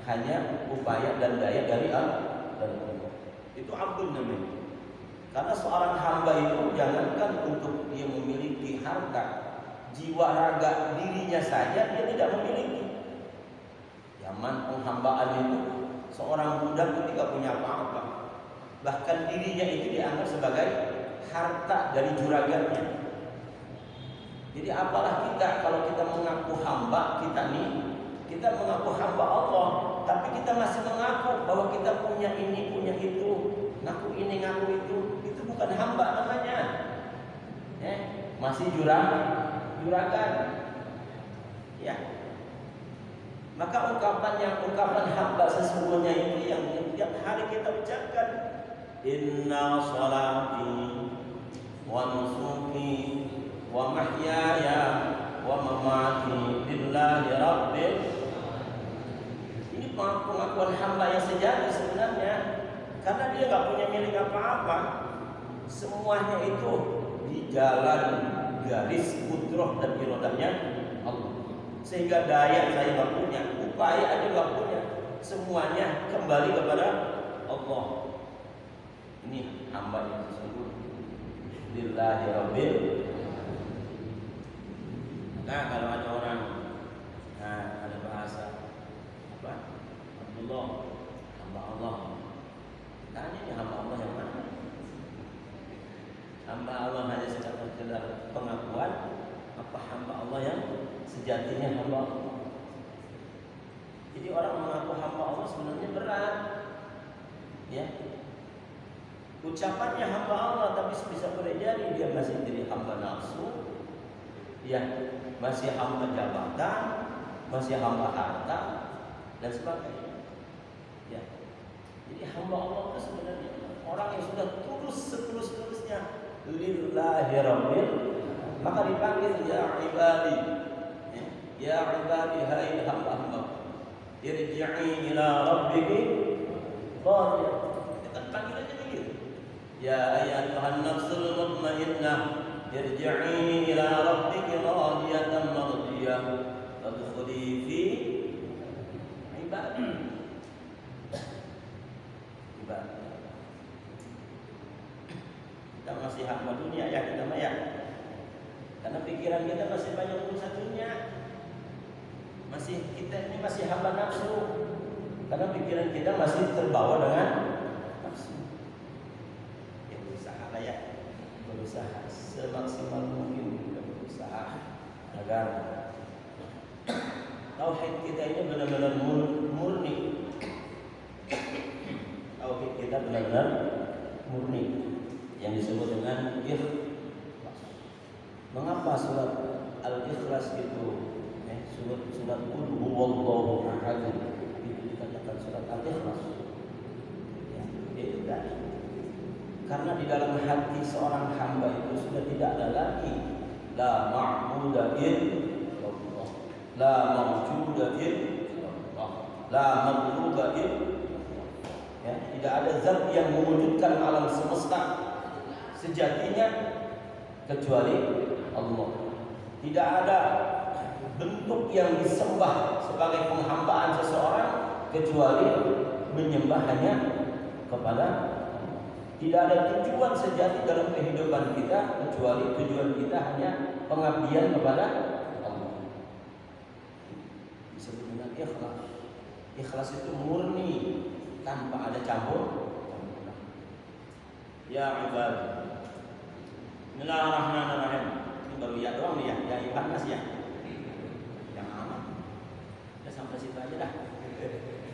hanya upaya dan daya dari Allah. Itu abdul namanya. Karena seorang hamba itu jangankan untuk dia memiliki harta, jiwa raga dirinya saja dia tidak memiliki. Zaman penghambaan itu seorang budak itu tidak punya apa-apa. Bahkan dirinya itu dianggap sebagai harta dari juragannya. Jadi apalah kita kalau kita mengaku hamba, kita mengaku hamba Allah, tapi kita masih mengaku bahwa kita punya ini, punya itu, ngaku ini, ngaku itu bukan hamba namanya. Masih juragan. Ya. Maka ungkapan hamba sesungguhnya itu yang tiap hari kita ucapkan. Inna salati wa nusuki wa mahyaya wa mamati lillahi rabbil. Ini pengakuan hamba yang sejati sebenarnya, karena dia nggak punya milik apa-apa. Semuanya itu di jalan garis kudrah dan iradahnya Allah. Sehingga daya saya nggak punya, upaya aja nggak punya, semuanya kembali kepada Allah. Ini hamba yang sesungguhnya. Lillahi rabbil. Nah, kalau ada orang, ada bahasa apa? Abdullah, hamba Allah. Tanya ini hamba Allah yang mana? Hamba Allah hanya sekedar pengakuan, apa hamba Allah yang sejatinya hamba Allah? Jadi orang mengaku hamba Allah sebenarnya berat, ya. Ucapannya hamba Allah, tapi bisa boleh jadi dia masih jadi hamba nafsu, ya, masih hamba jabatan, masih hamba harta dan sebagainya. Ya. Jadi hamba Allah itu sebenarnya orang yang sudah tulus setulus-tulusnya lillahi rabbil maka dipanggil ya ibadi. Ya ibadi, hai hamba-hamba, irji'i ila rabbiki radiyah. Kita panggilannya begitu. Ya ayyatuhan nafsul mutmainnah, irji'i ila rabbiki radiyatan mardiyah, fadkhuli fi ibadi. Kita masih hamba dunia ya, kita mah ya. Karena pikiran kita masih banyak urusan dunia. Kita ini masih hamba nafsu. Karena pikiran kita masih terbawa dengan nafsu. Ya berusaha lah ya. Berusaha semaksimal mungkin kita berusaha agar tauhid kita ini benar-benar murni. Tauhid kita benar-benar murni, yang disebut dengan ikhlas. Mengapa surat Al-Ikhlas itu surat Qul huwallahu ahad itu dikatakan surat Al-Ikhlas? Ya, itu tadi. Karena di dalam hati seorang hamba itu sudah tidak ada lagi la ma'budu illallah, la mawjuda illallah, la matluba illallah. Ya, tidak ada zat yang mewujudkan alam semesta sejatinya kecuali Allah. Tidak ada bentuk yang disembah sebagai penghambaan seseorang kecuali menyembah hanya kepada Allah. Tidak ada tujuan sejati dalam kehidupan kita kecuali tujuan kita hanya pengabdian kepada Allah. Disebut dengan ikhlas. Ikhlas itu murni tanpa ada campur. Ya ibad. Bismillahirrahmanirrahim. Ini baru ya doang nih ya. Ya Iwan Mas ya. Yang aman. Kita sampai situ aja dah.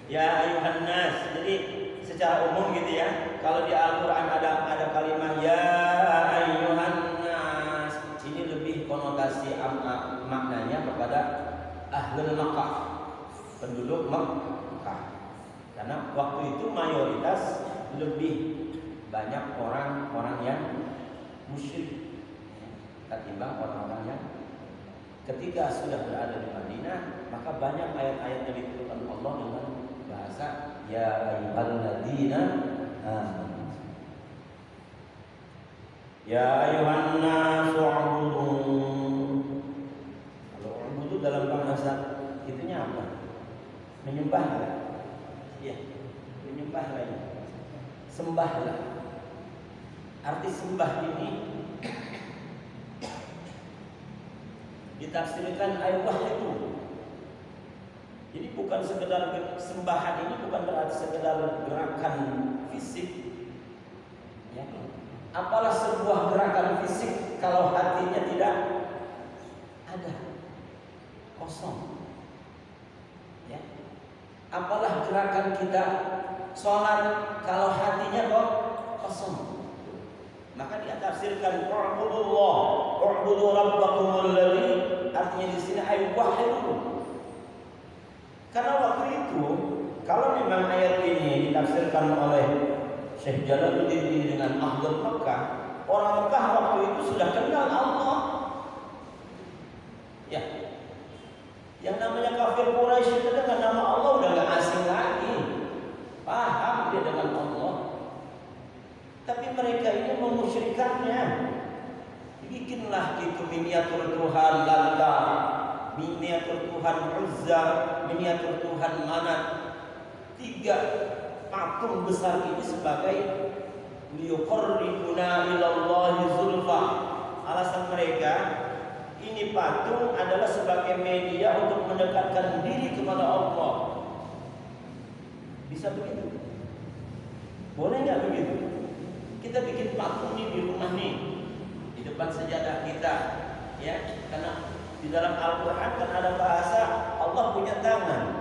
Ya ayuhan nas. Jadi secara umum gitu ya. Kalau di Al-Qur'an ada kalimat ya ayuhan nas, ini lebih konotasi maknanya kepada ahlul Makkah, penduduk Makkah. Karena waktu itu mayoritas lebih banyak orang-orang yang musyrik ketimbang orang-orang yang ketika sudah berada di Madinah, maka banyak ayat-ayat yang diturunkan Allah dengan bahasa ya ayyuhalladzina amanu. Ya ayyuhan nasu ubudu. Kalau ubudu dalam bahasa itunya apa? Menyembah. Ya, menyembah lagi. Sembahlah. Arti sembah ini ditafsirkan ayat itu. Jadi bukan sekedar sembahan ini bukan berarti sekedar gerakan fisik. Ya. Apalah sebuah gerakan fisik kalau hatinya tidak ada, kosong. Ya. Apalah gerakan kita sholat kalau hatinya kok kosong. Maka dia tafsirkan u'budullah, u'budu rabbakumul ladzi, artinya di sini ay wahyu. Karena waktu itu kalau memang ayat ini ditafsirkan oleh Syekh Jalaluddin ini dengan ahlul Makkah, orang Makkah waktu itu sudah kenal Allah. Ya. Yang namanya kafir Quraisy itu dengan nama Allah udah enggak asing lagi. Paham dia dengan Allah. Tapi mereka ini memusyrikannya. Bikinlah itu miniatur Tuhan Lata, miniatur Tuhan Uzza, miniatur Tuhan Manat. 3 patung besar ini sebagai liyuqarribuna ilallahi zulfa. Alasan mereka, ini patung adalah sebagai media untuk mendekatkan diri kepada Allah. Bisa begitu? Boleh nggak begitu? Kita bikin patung nih di rumah nih, di depan sejadah kita, ya. Karena di dalam Al-Quran kan ada bahasa Allah punya tangan,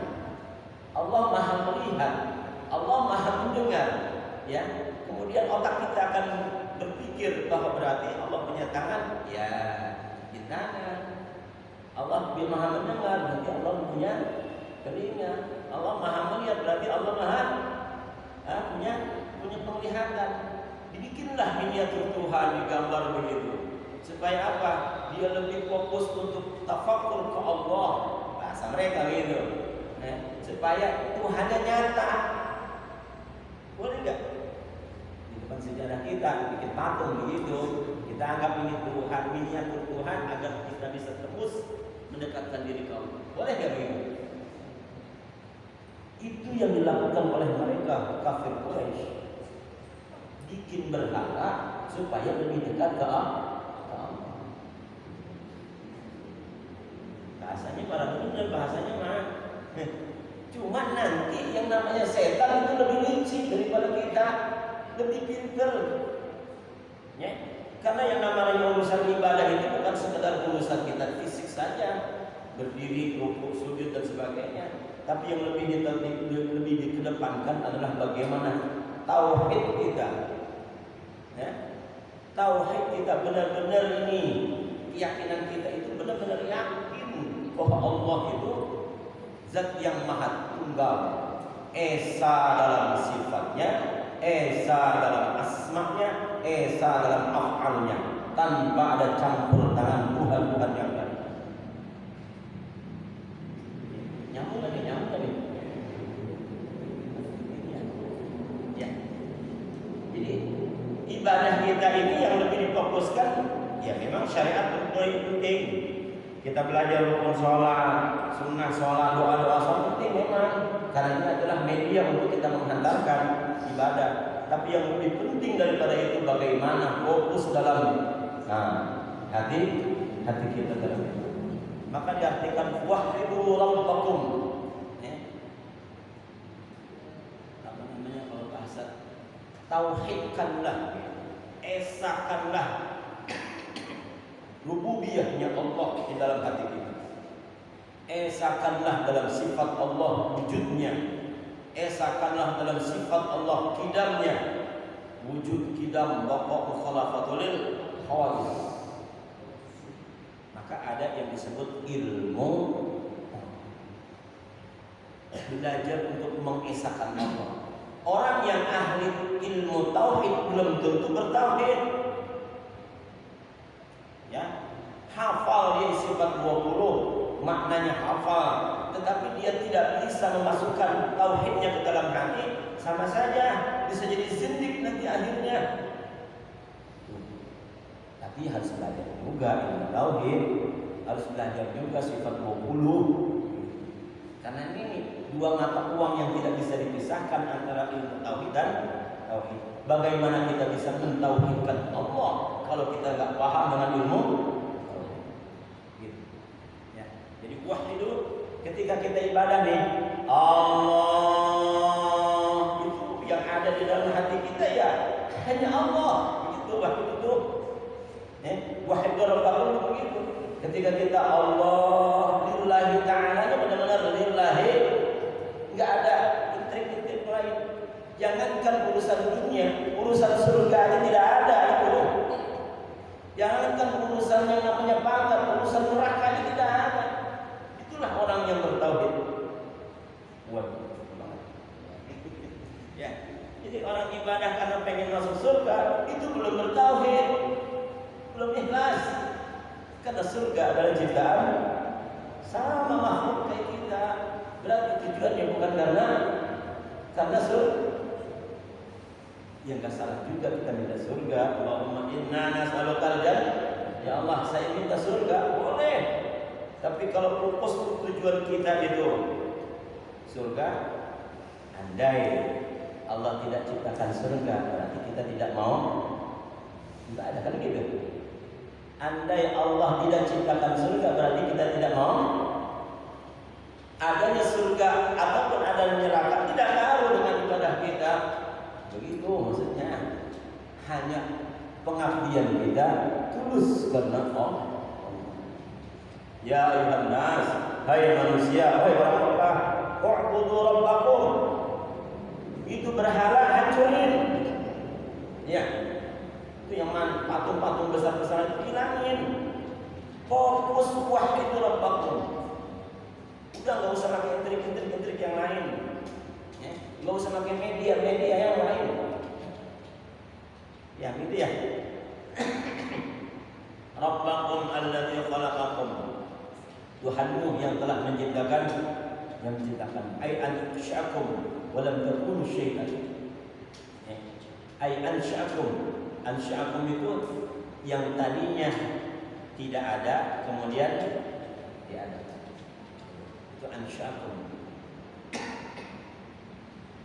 Allah maha melihat, Allah maha mendengar, ya. Kemudian otak kita akan berpikir bahwa berarti Allah punya tangan, ya, di tangan. Allah maha mendengar, berarti Allah punya telinga. Allah maha melihat, berarti Allah maha punya penglihatan. Dibikinlah miniatur Tuhan digambar begitu. Supaya apa? dia lebih fokus untuk tafakur ke Allah, bahasa mereka gitu, supaya Tuhannya nyata. Boleh nggak? Di depan sejarah kita bikin patung begitu, kita anggap ini Tuhan, miniatur Tuhan agar kita bisa terus mendekatkan diri ke Allah. Boleh nggak begitu? Itu yang dilakukan oleh mereka kafir Quraisy. Bikin berhala supaya lebih dekat ke Allah. Bahasanya para dunia, bahasanya mah. Cuma nanti yang namanya setan itu lebih licik daripada kita, lebih pinter. Ya? Karena yang namanya urusan ibadah itu bukan sekedar urusan kita fisik saja, berdiri, rukuk, sujud dan sebagainya. Tapi yang lebih dikedepankan adalah bagaimana tauhid kita. Ya? Tauhid kita benar-benar ini, keyakinan kita itu benar-benar yakin bahwa Allah itu Zat yang maha tunggal, Esa dalam sifatnya, Esa dalam asma'nya, Esa dalam af'alnya, tanpa ada campur tangan Tuhan-Tuhan yang lain. Nyambung lagi. Ya. Jadi ibadah kita ini yang lebih difokuskan, ya memang syariat penting. Kita belajar rukun sholat, sunnah sholat, doa-doa sholat penting memang, karena ini adalah media untuk kita menghantarkan ibadah. Tapi yang lebih penting daripada itu bagaimana fokus dalam hati kita dalam itu. Maka diartikan wahyidu rabbakum. Apa namanya kalau bahasa? Tauhidkanlah, esakanlah rububiyahnya Allah di dalam hati kita. Esakanlah dalam sifat Allah wujudnya. Esakanlah dalam sifat Allah kidamnya. Wujud kidam baqa khalafatul hawadits. Maka ada yang disebut ilmu, belajar untuk mengesahkan Allah. Orang yang ahli ilmu tauhid belum tentu bertauhid. Ya, hafal dia sifat 20, maknanya hafal, tetapi dia tidak bisa memasukkan tauhidnya ke dalam hati, sama saja bisa jadi zindik nanti akhirnya. Tapi harus belajar juga ilmu tauhid, harus belajar juga sifat 20. Karena ini dua mata uang yang tidak bisa dipisahkan antara ilmu tauhid dan tauhid. Bagaimana kita bisa mentauhidkan Allah kalau kita nggak paham dengan ilmu tauhid? Gitu. Ya. Jadi wahyu ketika kita ibadah nih, Allah itu yang ada di dalam hati kita ya hanya Allah. Begitu wahyu itu. Wahyu Rabbakum begitu. Ketika kita Allah lillahi ta'ala, benar-benar lillahi, nggak ada intrik-intrik lain. Jangankan urusan dunia, urusan surga ini tidak ada itu. Jangankan urusan yang namanya pangkat, urusan neraka ini tidak ada. Itulah orang yang bertauhid. Ya, jadi orang ibadah karena pengen masuk surga itu belum bertauhid, belum ikhlas. Karena surga adalah ciptaan sama makhluk kayak kita. Berarti tujuannya bukan karena surga. Ya nggak salah juga kita minta surga. Allahumma inna nas'alukal jannah. Ya Allah, saya minta surga, boleh. Tapi kalau fokus tujuan kita itu surga, andai Allah tidak ciptakan surga, berarti kita tidak mau. Tidak ada kan gitu. Andai Allah tidak ciptakan surga, berarti kita tidak mau. Adanya surga ataupun adanya neraka tidak ngaruh dengan ibadah kita. Begitu maksudnya. Hanya pengabdian kita tulus karena Allah. Ya ayuhan nas, hai manusia, hai orang Mekah, u'budu rabbakum. Itu berhala hancurin. Ya. Itu yang patung-patung besar-besar itu hilangin. Fokus wahid rabbakum. Udah nggak usah pakai intrik yang lain. Ya. Nggak usah pakai media yang lain. Ya gitu ya. Rabbakum alladzi khalaqakum. Tuhanmu yang telah menciptakan, ai ansha'akum wa lam takunu syai'an. Ai ansha'akum itu yang tadinya tidak ada kemudian diada. Itu ansha'akum.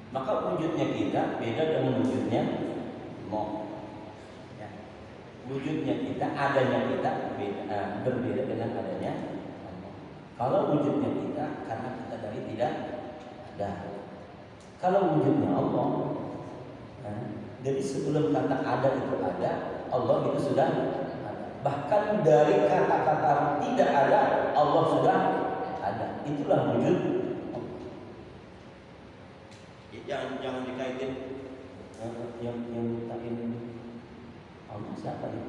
Maka wujudnya kita beda dengan wujudnya Allah. Ya. Wujudnya kita, adanya kita berbeda dengan adanya Allah. Kalau wujudnya kita karena kita dari tidak ada. Kalau wujudnya Allah, dari sebelum kata ada itu ada, Allah itu sudah ada. Bahkan dari kata-kata tidak ada, Allah sudah ada. Itulah wujud. Jangan dikaitin yang mintain Allah siapa ya?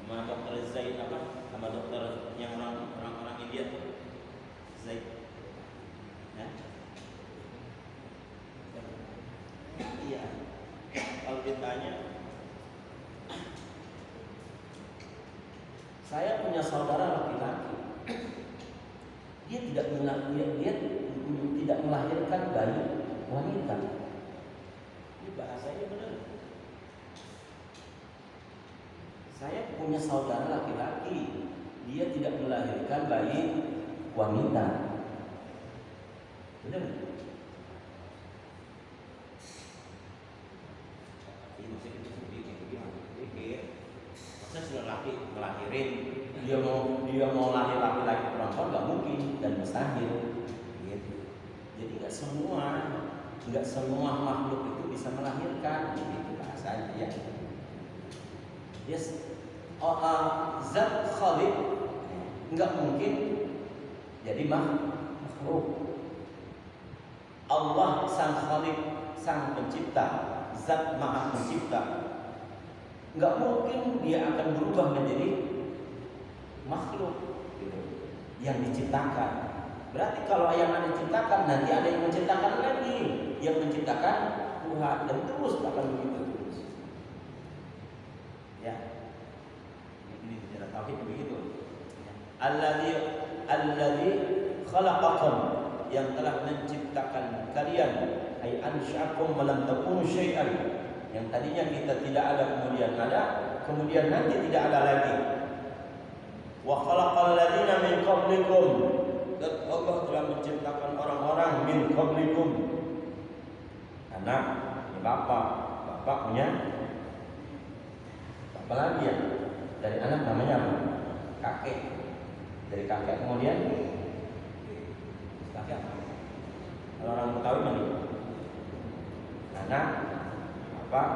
Sama dokter Zaid apa? Sama dokter yang orang India Zaid. Ya? Iya. Kalau ditanya, saya punya saudara laki-laki. Dia tidak melahirkan bayi wanita. Ini bahasanya benar. Saya punya saudara laki-laki, dia tidak melahirkan bayi wanita. Benar? Ini masih pikir. Masa sudah laki melahirin, dia mau lahir laki-laki perempuan nggak mungkin dan mustahil. Gitu. Jadi nggak semua makhluk itu bisa melahirkan. Gitu bahasanya ya. Yes. Zat khaliq nggak mungkin jadi makhluk. Allah sang khaliq, sang pencipta, zat maha pencipta. Nggak mungkin dia akan berubah menjadi makhluk gitu, yang diciptakan. Berarti kalau yang ada diciptakan, nanti ada yang menciptakan lagi, yang menciptakan Tuhan, dan terus akan begitu terus. Ya, ini sejarah tauhid begitu. Alladzi khalaqakum, yang telah menciptakan kalian, ai ansya'akum wa lam takunu syai'an. Yang tadinya kita tidak ada kemudian nanti tidak ada lagi. Wa khalaqal ladzina min qablikum, dan Allah telah menciptakan orang-orang min qablikum. Anak, bapak punya bapak lagi ya. Dari anak namanya apa? Kakek. Dari kakek kemudian kakek apa? Kalau orang Betawi mana? Anak, bapak,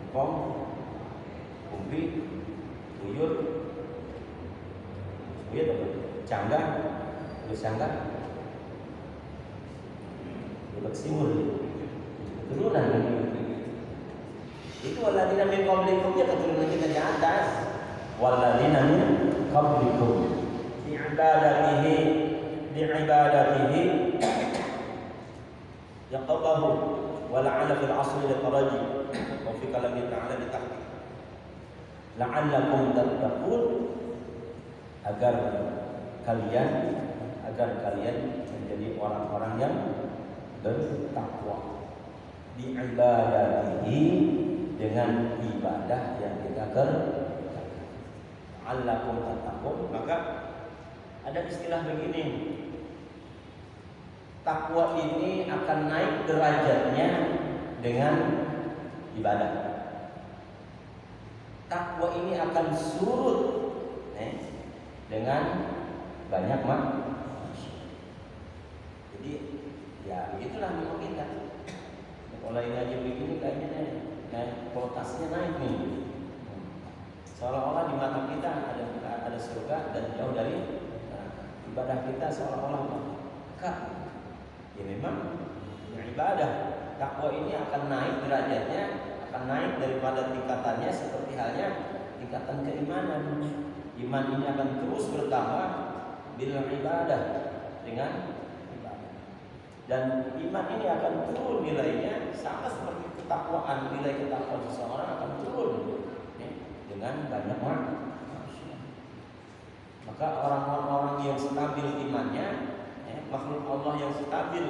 engkong, umbi, buyut, apa? Cangga, terus cangga, budak simul, turunan. Itu waladina min qablikum, ya keturunan kita di atas. Waladina min qablikum di ibadatihi yaqabahu wa la'ala fil asli litaraji wa fi kalami ta'ala ditahqiq la'allakum tattaqun, agar kalian menjadi orang-orang yang bertakwa, di ibadatihi, dengan ibadah yang kita kerjakan. La'allakum tattaqun. Maka ada istilah begini, takwa ini akan naik derajatnya dengan ibadah. Takwa ini akan surut dengan banyak manusia. Jadi ya begitulah memang kita. Kalau ini aja begini kayaknya kualitasnya naik nih. Seolah-olah di mata kita ada surga dan jauh dari ibadah kita seolah-olah dekat. Ya memang ibadah takwa ini akan naik derajatnya, akan naik daripada tingkatannya seperti halnya tingkatan keimanan. Iman ini akan terus bertambah bila ibadah dengan ibadah. Dan iman ini akan turun nilainya sama seperti ketakwaan, nilai ketakwaan seseorang akan turun ya, dengan banyak manusia. Maka orang-orang yang stabil imannya, ya, makhluk Allah yang stabil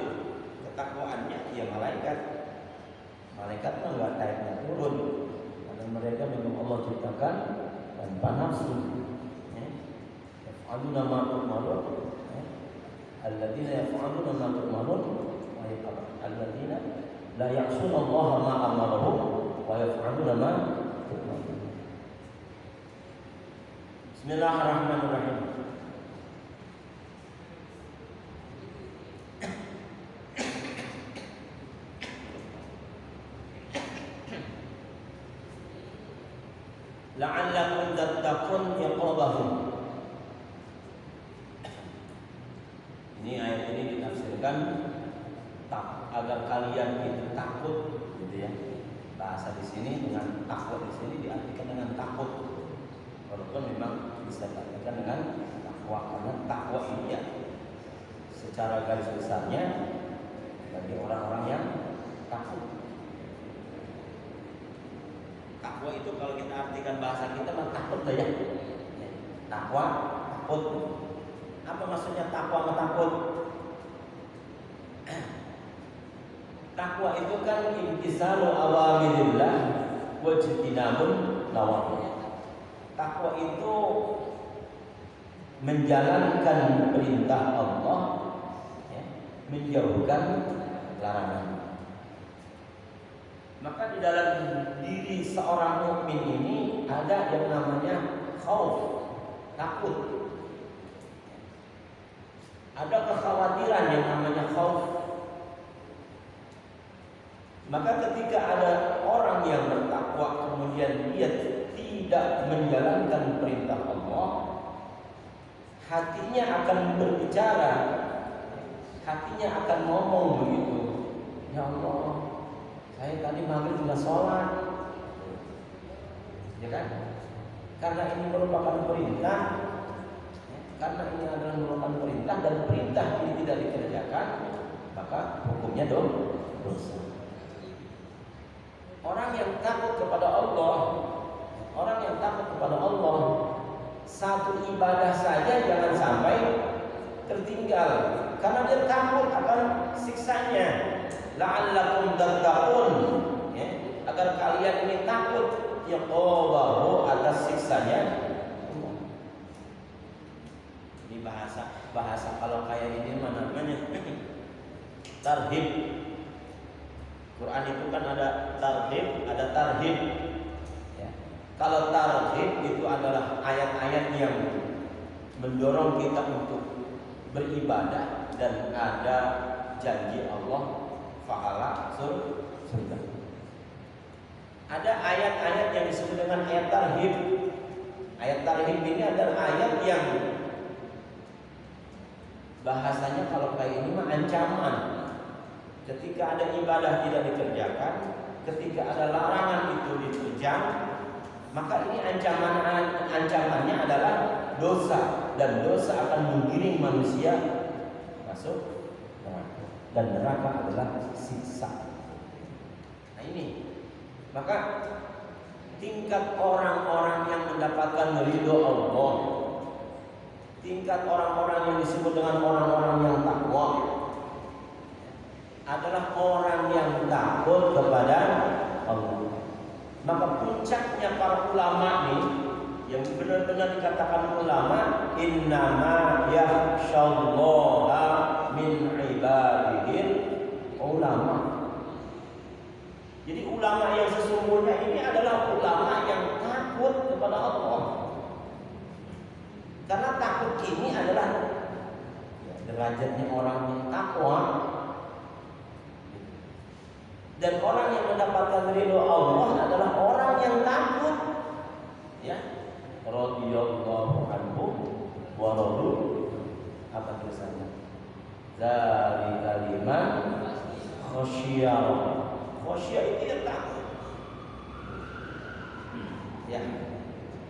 ketakwaannya, ya malaikat. Malaikat kan nggak naiknya turun, karena mereka memang Allah ciptakan tanpa nafsu. Yaf'aluna ma tu'marun, alladzina yaf'aluna ma tu'marun, wa alladzina la ya'suna Allah ma amarahum wa yaf'aluna ma tu'marun. Bismillahirrahmanirrahim. La'allakum tattaqun iqabahum. Ini ayat ini ditafsirkan agar kalian itu takut, gitu ya. Bahasa di sini dengan takut di sini diartikan dengan takut. Walaupun memang bisa diartikan dengan takwa, karena takwa ini ya secara garis besarnya bagi orang-orang yang takut. Takwa itu kalau kita artikan bahasa kita mah takut ya. Takwa, takut. Apa maksudnya takwa sama takut? Takwa itu kan imtisalu awamirillah wa ijtinabun nawahi. Takwa itu menjalankan perintah Allah, ya, menjauhkan larangan. Maka di dalam diri seorang mukmin ini ada yang namanya khauf, takut. Ada kekhawatiran yang namanya khauf. Maka ketika ada orang yang bertakwa kemudian dia tidak menjalankan perintah Allah, hatinya akan berbicara, hatinya akan ngomong begitu. Ya Allah, saya tadi maghrib sudah sholat, ya kan? Karena ini merupakan perintah, karena ini adalah merupakan perintah dan perintah ini tidak dikerjakan, maka hukumnya dosa. Orang yang takut kepada Allah, orang yang takut kepada Allah, satu ibadah saja jangan sampai tertinggal, karena dia takut akan siksanya. La'allakum tattaqun, ya, agar kalian ini takut yaqabahu atas siksanya. Ini bahasa kalau kayak ini mana namanya tarhib. Quran itu kan ada tarhib, ada tarhib. Ya. Kalau tarhib itu adalah ayat-ayat yang mendorong kita untuk beribadah dan ada janji Allah fa'ala surga. Ada ayat-ayat yang disebut dengan ayat tarhib. Ayat tarhib ini adalah ayat yang bahasanya kalau kayak ini mah ancaman. Ketika ada ibadah tidak dikerjakan, ketika ada larangan itu diterjang, maka ini ancamannya adalah dosa, dan dosa akan menggiring manusia masuk neraka, dan neraka adalah siksa. Nah ini, maka tingkat orang-orang yang mendapatkan ridho Allah, tingkat orang-orang yang disebut dengan orang-orang yang takwa adalah orang yang takut kepada Allah. Maka puncaknya para ulama nih, yang benar-benar dikatakan ulama, innama yakhsyallaha min ibadihil ulama. Jadi ulama yang sesungguhnya ini adalah ulama yang takut kepada Allah. Karena takut ini adalah derajatnya orang yang takwa. Dan orang yang mendapatkan ridho Allah adalah orang yang takut, ya. Radhiyallahu anhu wa radu, apa tulisannya? Dzalika liman khasyya. Khasyya itu yang takut. Ya.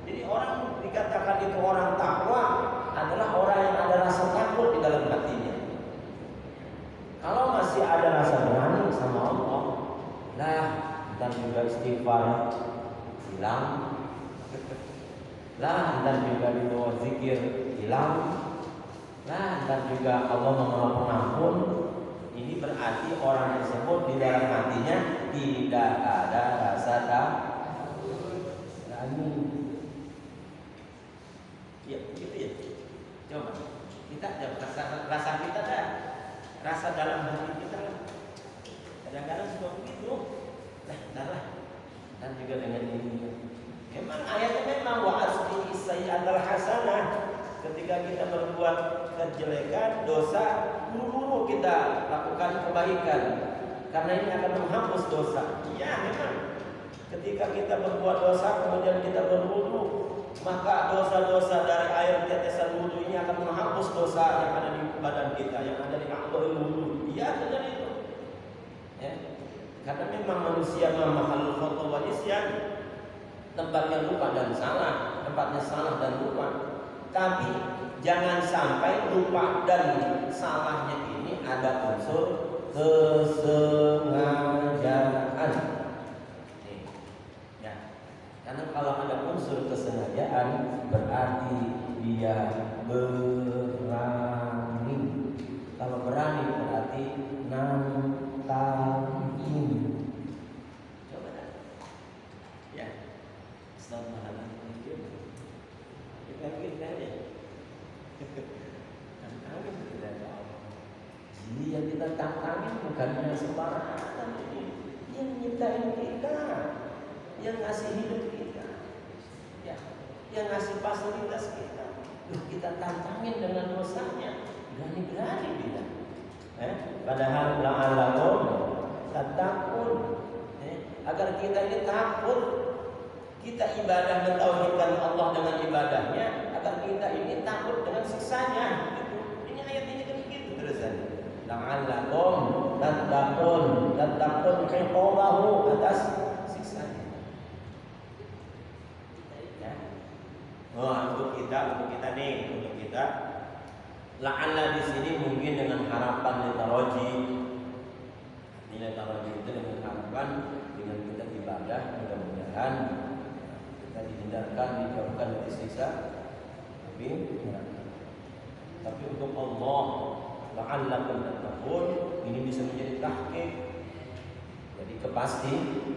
Jadi orang dikatakan itu orang takwa adalah orang yang ada rasa takut di dalam hatinya. Kalau rasa berani sama Allah. Lah, dan juga istighfar hilang. Lah, dan juga dibawa zikir hilang. Lah, dan juga Allah Maha Pengampun. Ini berarti orang tersebut di dalam hatinya tidak ada rasa berani. Ya, gitu ya. Coba kita rasa kita dah, rasa dalam hati kita. Kadang-kadang suka begitu. Lah, dan juga dengan ini. Memang ayatnya memang wa asbi sayyi'atal hasanah. Ketika kita berbuat kejelekan, dosa, buru-buru kita lakukan kebaikan. Karena ini akan menghapus dosa. Ya, memang. Ketika kita berbuat dosa, kemudian kita berburu, maka dosa-dosa dari air tetesan wudu ini akan menghapus dosa yang ada di badan kita, yang ada di a'dha'ul wudu. Iya, benar itu. Ya. Karena memang manusia mahalul khata wal isyan. Tempatnya lupa dan salah, tempatnya salah dan lupa. Tapi jangan sampai lupa dan salahnya ini ada unsur kesengajaan. Ya. Karena kalau ada unsur kesengajaan berarti dia berani. Kalau berani berarti nantangin. Coba dah. Ya. Astagfirullahaladzim. Kita ya. Tantangin tidak ada Allah. Jadi yang kita tantangin bukannya sembarangan ini. Yang nyiptain kita, yang ngasih hidup kita, ya, yang ngasih fasilitas kita. Kita tantangin dengan dosanya. Berani-berani kita. Padahal la'allakum tattaqun. Agar kita ini takut. Kita ibadah mentauhidkan Allah dengan ibadahnya, agar kita ini takut dengan siksanya. Gitu. Ini ayat ini kan begitu terusan. La'allakum tattaqun, tattaqun iqabahu, atas siksanya. Ya. Untuk kita nih, untuk kita. La'alla di sini mungkin dengan harapan litaraji. Nilai taraji itu dengan harapan dengan kita ibadah mudah-mudahan dihindarkan, dijauhkan dari siksa tapi untuk Allah la'allakum tattaqun ini bisa menjadi tahqiq, jadi kepastian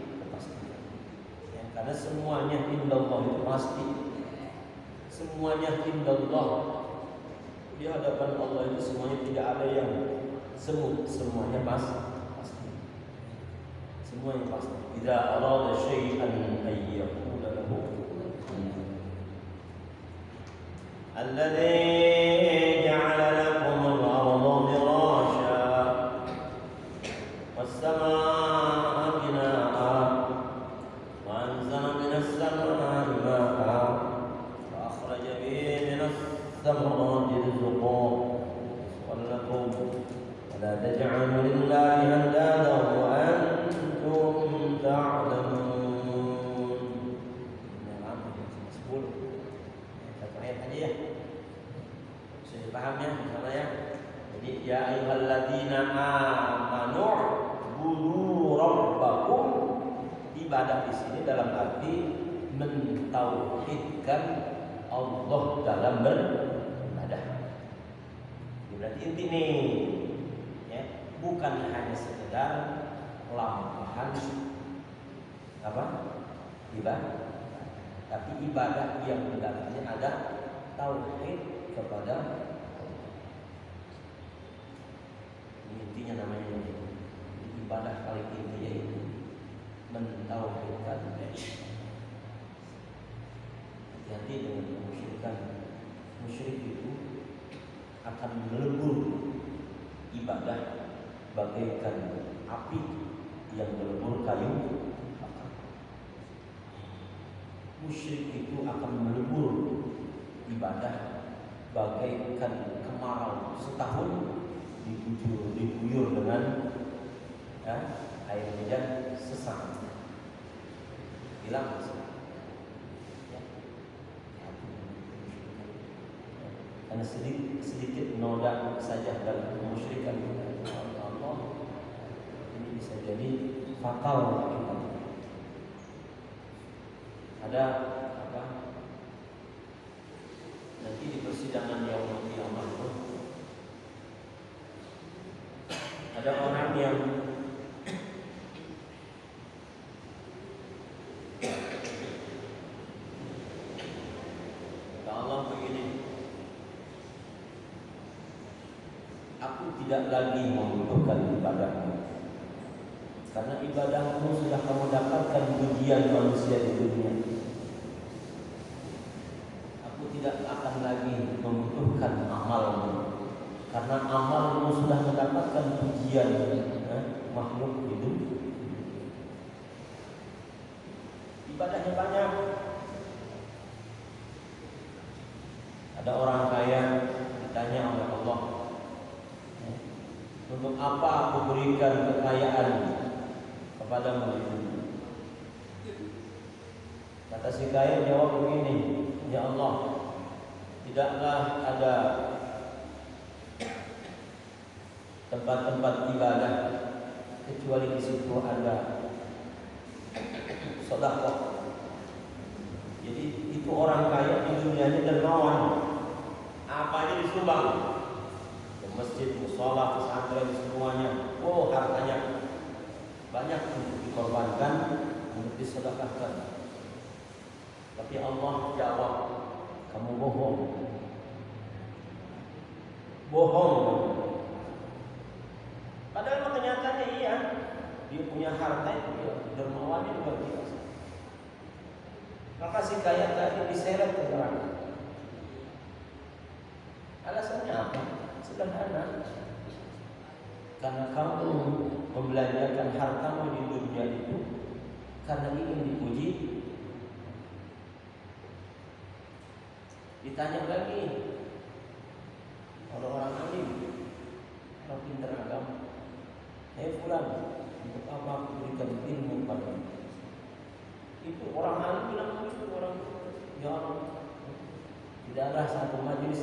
ya, karena semuanya indallah itu pasti, semuanya indallah di hadapan Allah itu semuanya tidak ada yang semu, semuanya pasti, semuanya pasti. Idza arada syai'an ayyaqula lahu alladzi ja'ala lakum al-ardha firasha was-samaa'a binaa'a wa anzala minas samaa'i maa'an wa akhraja bihi minas thamarati rizqan wa lakum wa la taj'alu lillahi andadan wa antum ta'lamun. Paham ya sama ya. Jadi ya ayyuhalladzina amanu budu rabbakum, ibadah di sini dalam arti mentauhidkan Allah dalam beribadah. Berarti inti nih ya, bukan hanya sekedar lampahan apa? Ibadah. Tapi ibadah yang di dalamnya ada tauhid kepada intinya namanya ibadah paling inti yaitu mentauhidkan. Hati-hati dengan kemusyrikan. Musyrik itu akan melebur ibadah bagaikan api yang melebur kayu bakar. Musyrik itu akan melebur ibadah bagaikan kemarau setahun diguyur dengan ya, air hujan sesak, hilang ya. Karena sedikit noda saja dalam kemusyrikan Allah bisa jadi fatal kita. Ada apa? Nanti di persidangan yaumul qiyamah itu ada orang yang kata Allah begini, aku tidak lagi membutuhkan ibadahmu, karena ibadahmu sudah kamu dapatkan pujian manusia di dunia. Aku tidak akan lagi membutuhkan amalmu, karena amalmu sudah mendapatkan pujian makhluk hidup. Ibadahnya banyak. Ada orang kaya ditanya oleh Allah, untuk apa aku berikan kekayaan kepadamu itu? Kata si kaya jawab begini, ya Allah, tidaklah ada tempat-tempat ibadah kecuali di situ ada sedekah. Jadi itu orang kaya di dunianya dermawan, apa aja disumbang, ke masjid, mushola, pesantren, semuanya. Oh, hartanya banyak untuk dikorbankan, untuk disedekahkan. Tapi Allah jawab, kamu bohong. Bohong. Padahal kenyataannya iya, dia punya harta itu, dia dermawannya luar biasa. Maka si kaya tadi diseret ke neraka. Alasannya apa? Sederhana. Karena kamu membelanjakan hartamu di dunia itu karena ingin dipuji. Ditanya lagi oleh orang alim, orang pintar agama, hei fulan, untuk apa aku berikan ilmu padamu? Itu orang alim bilang begitu, orang ya Allah, tidak ada satu majelis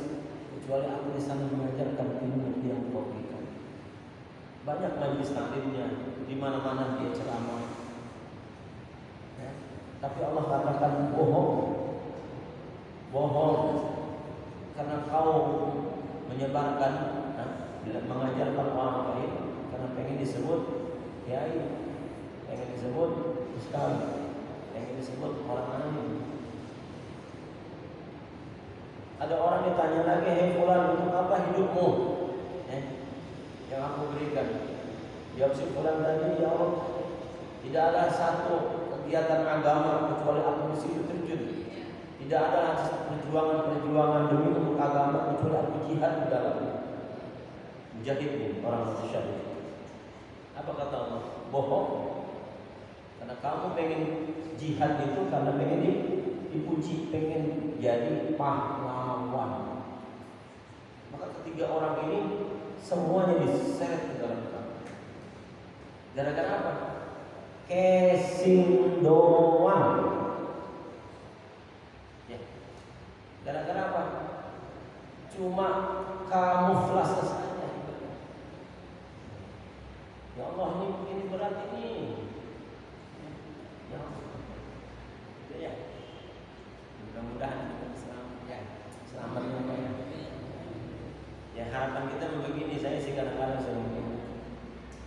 kecuali aku di sana mengajarkan ilmu yang kau berikan. Banyak majelis taklimnya, di mana-mana dia ceramah. Ya. Tapi Allah katakan bohong, bohong, karena kau menyebarkan, mengajarkan orang lain karena pengen disebut kiai, pengen disebut ustaz, pengen disebut orang alim. Ada orang ditanya lagi, hei fulan, untuk apa hidupmu? Yang aku berikan. Jawab si fulan tadi, ya Allah, tidak ada satu kegiatan agama kecuali aku di situ terjun. Tidak ada perjuangan demi untuk agama kecuali aku jihad di dalamnya. Mujahid orang syahid. Apa kata Allah? Bohong. Karena kamu pengen jihad itu karena pengen dipuji, pengen jadi pahlawan. Maka ketiga orang ini semuanya diseret ke dalam neraka. Gara-gara apa? Casing doang. Ya. Gara-gara apa? Cuma kamuflase saja. Ya Allah, ini berat ini. Ya. Ya. Mudah-mudahan kita selamat ya. Ya, harapan kita begini, saya sih kadang-kadang begini.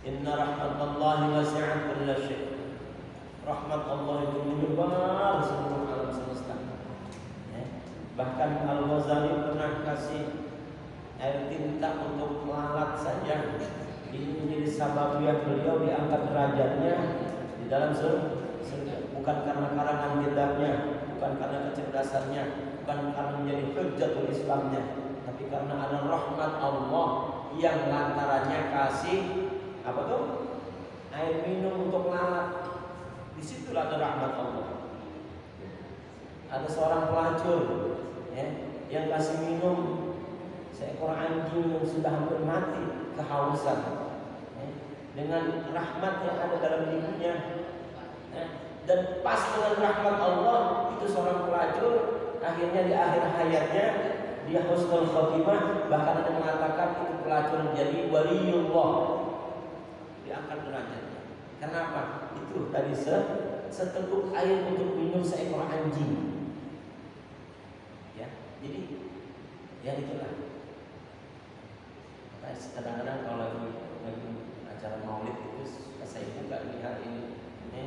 Inna rahmatallahi wasi'at kulla syai'. Rahmat Allah itu menyebar seluruh alam semesta. Ya. Bahkan Al-Ghazali pernah kasih air tinta untuk lalat saja. Ini menjadi sababiah beliau diangkat derajatnya di dalam surga. Bukan karena karangan kitabnya, bukan karena kecerdasannya, bukan karena menjadi hujjatul Islamnya, tapi karena ada rahmat Allah yang lantarannya kasih apa tuh? Air minum untuk lalat. Disitulah ada rahmat Allah. Ada seorang pelacur ya, yang kasih minum seekor anjing yang sudah hampir mati kehausan ya, dengan rahmat yang ada dalam dirinya ya. Dan pas dengan rahmat Allah itu seorang pelacur akhirnya di akhir hayatnya dia husnul khotimah, bahkan ada mengatakan itu pelacur jadi waliullah, diangkat derajatnya. Karena apa? Itu tadi seteguk air untuk minum seekor anjing. Ya, jadi ya itulah. Nah, kadang-kadang kalau lagi acara maulid itu saya buka di hari ini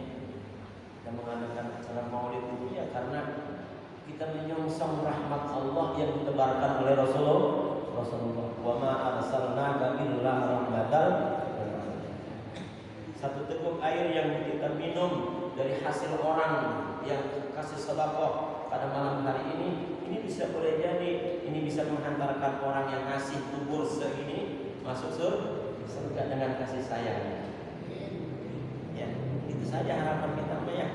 kita mengadakan acara maulid itu ya karena kita menyongsong rahmat Allah yang ditebarkan oleh Rasulullah. Wa ma arsalnaka illa rahmatan. Satu teguk air yang kita minum dari hasil orang yang kasih sedekah pada malam hari ini bisa boleh jadi ini bisa menghantarkan orang yang ngasih kubur segini masuk surga dengan kasih sayang. Ya, itu saja harapan kita ya.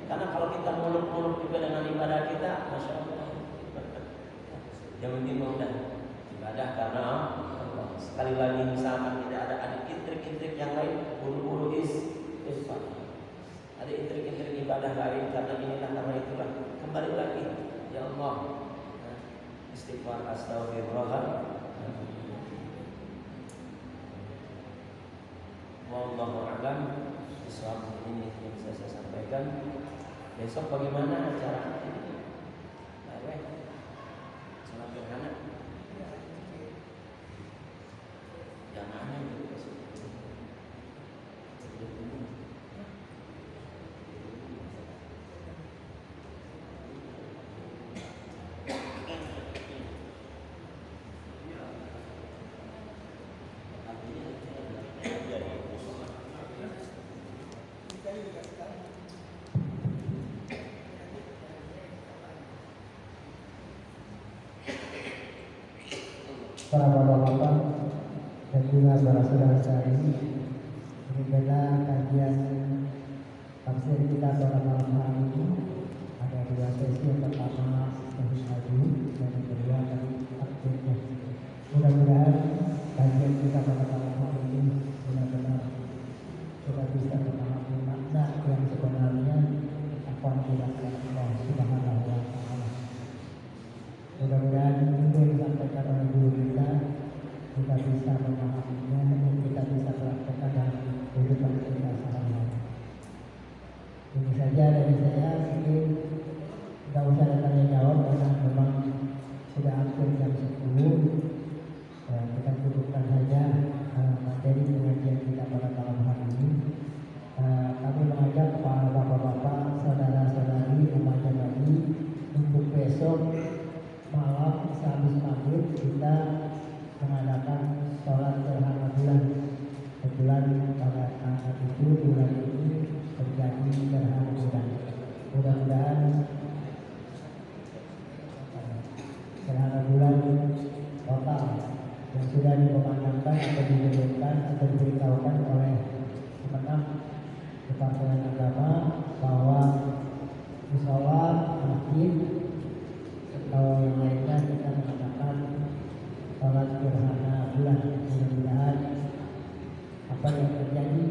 Karena kalau kita muluk-muluk juga dengan ibadah kita, masya Allah. Yang penting mudah ibadah karena Allah. Sekali lagi misalkan tidak ada intrik-intrik yang lain, buru-buru isfah. Ada intrik-intrik ibadah lain karena inilah karena itulah. Kembali lagi, ya Allah. Istighfar, astagfirullah. Wallahu a'lam. Islam ini yang bisa saya sampaikan. Besok bagaimana acara ini? Salam gerhana. Jamaahnya juga besok. Para bapak-bapak dan juga para saudara-saudari, ini adalah kajian tafsir kita pada malam hari ini. Ada dua sesi, yang pertama sesi maju dan yang kedua dari akhirnya. Mudah-mudahan kajian kita pada malam hari ini benar-benar kita bisa memahami makna yang sebenarnya apa yang dilakukan Allah Subhanahu wa Ta'ala. Mudah-mudahan itu yang disampaikan oleh guru kita bisa memahaminya dan kita bisa praktekkan dalam kehidupan kita sehari-hari. Ini saja dari saya, mungkin tidak usah ada tanya jawab karena memang sudah hampir jam 10. Kita cukupkan saja materi pengajian kita pada malam hari ini. Kami mengajak para bapak-bapak, saudara-saudari, remaja lagi untuk besok malam sehabis maghrib kita mengadakan sholat gerhana bulan. Kebetulan pada saat itu bulan ini terjadi gerhana bulan. Mudah-mudahan gerhana bulan total yang sudah dikomandangkan atau diumumkan atau diberitahukan oleh Kemenang Departemen Agama bahwa mushola, masjid atau yang lainnya kita mengatakan sholat gerhana bulan. Mudah-mudahan apa yang terjadi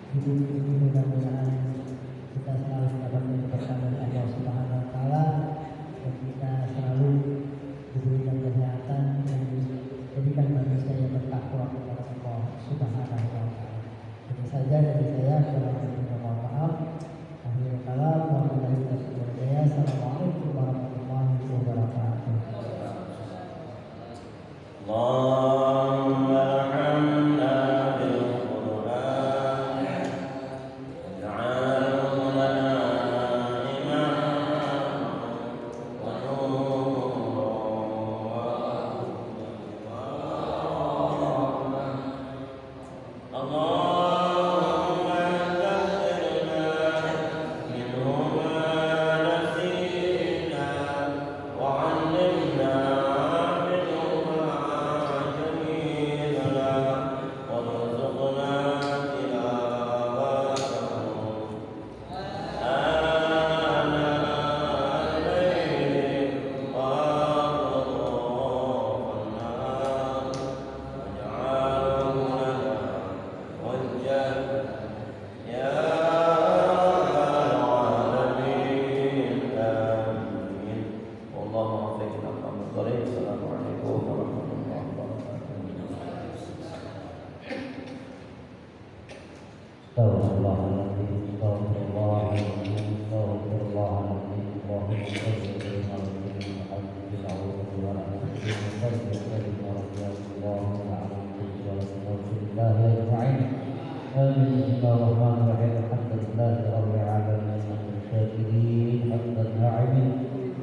di bumi ini mudah-mudahan kita selalu mendapatkan berkah dari Allah Subhanahu wa Ta'ala dan kita selalu diberikan kesehatan dan dijadikan manusia yang bertakwa kepada Allah Subhanahu wa Ta'ala. Ini saja dari saya. Mohon maaf. Akhirul kalam. Assalamualaikum warahmatullahi wabarakatuh. Allahumma arhamna bil Qur'an waj'al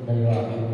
la yu'akhidhukum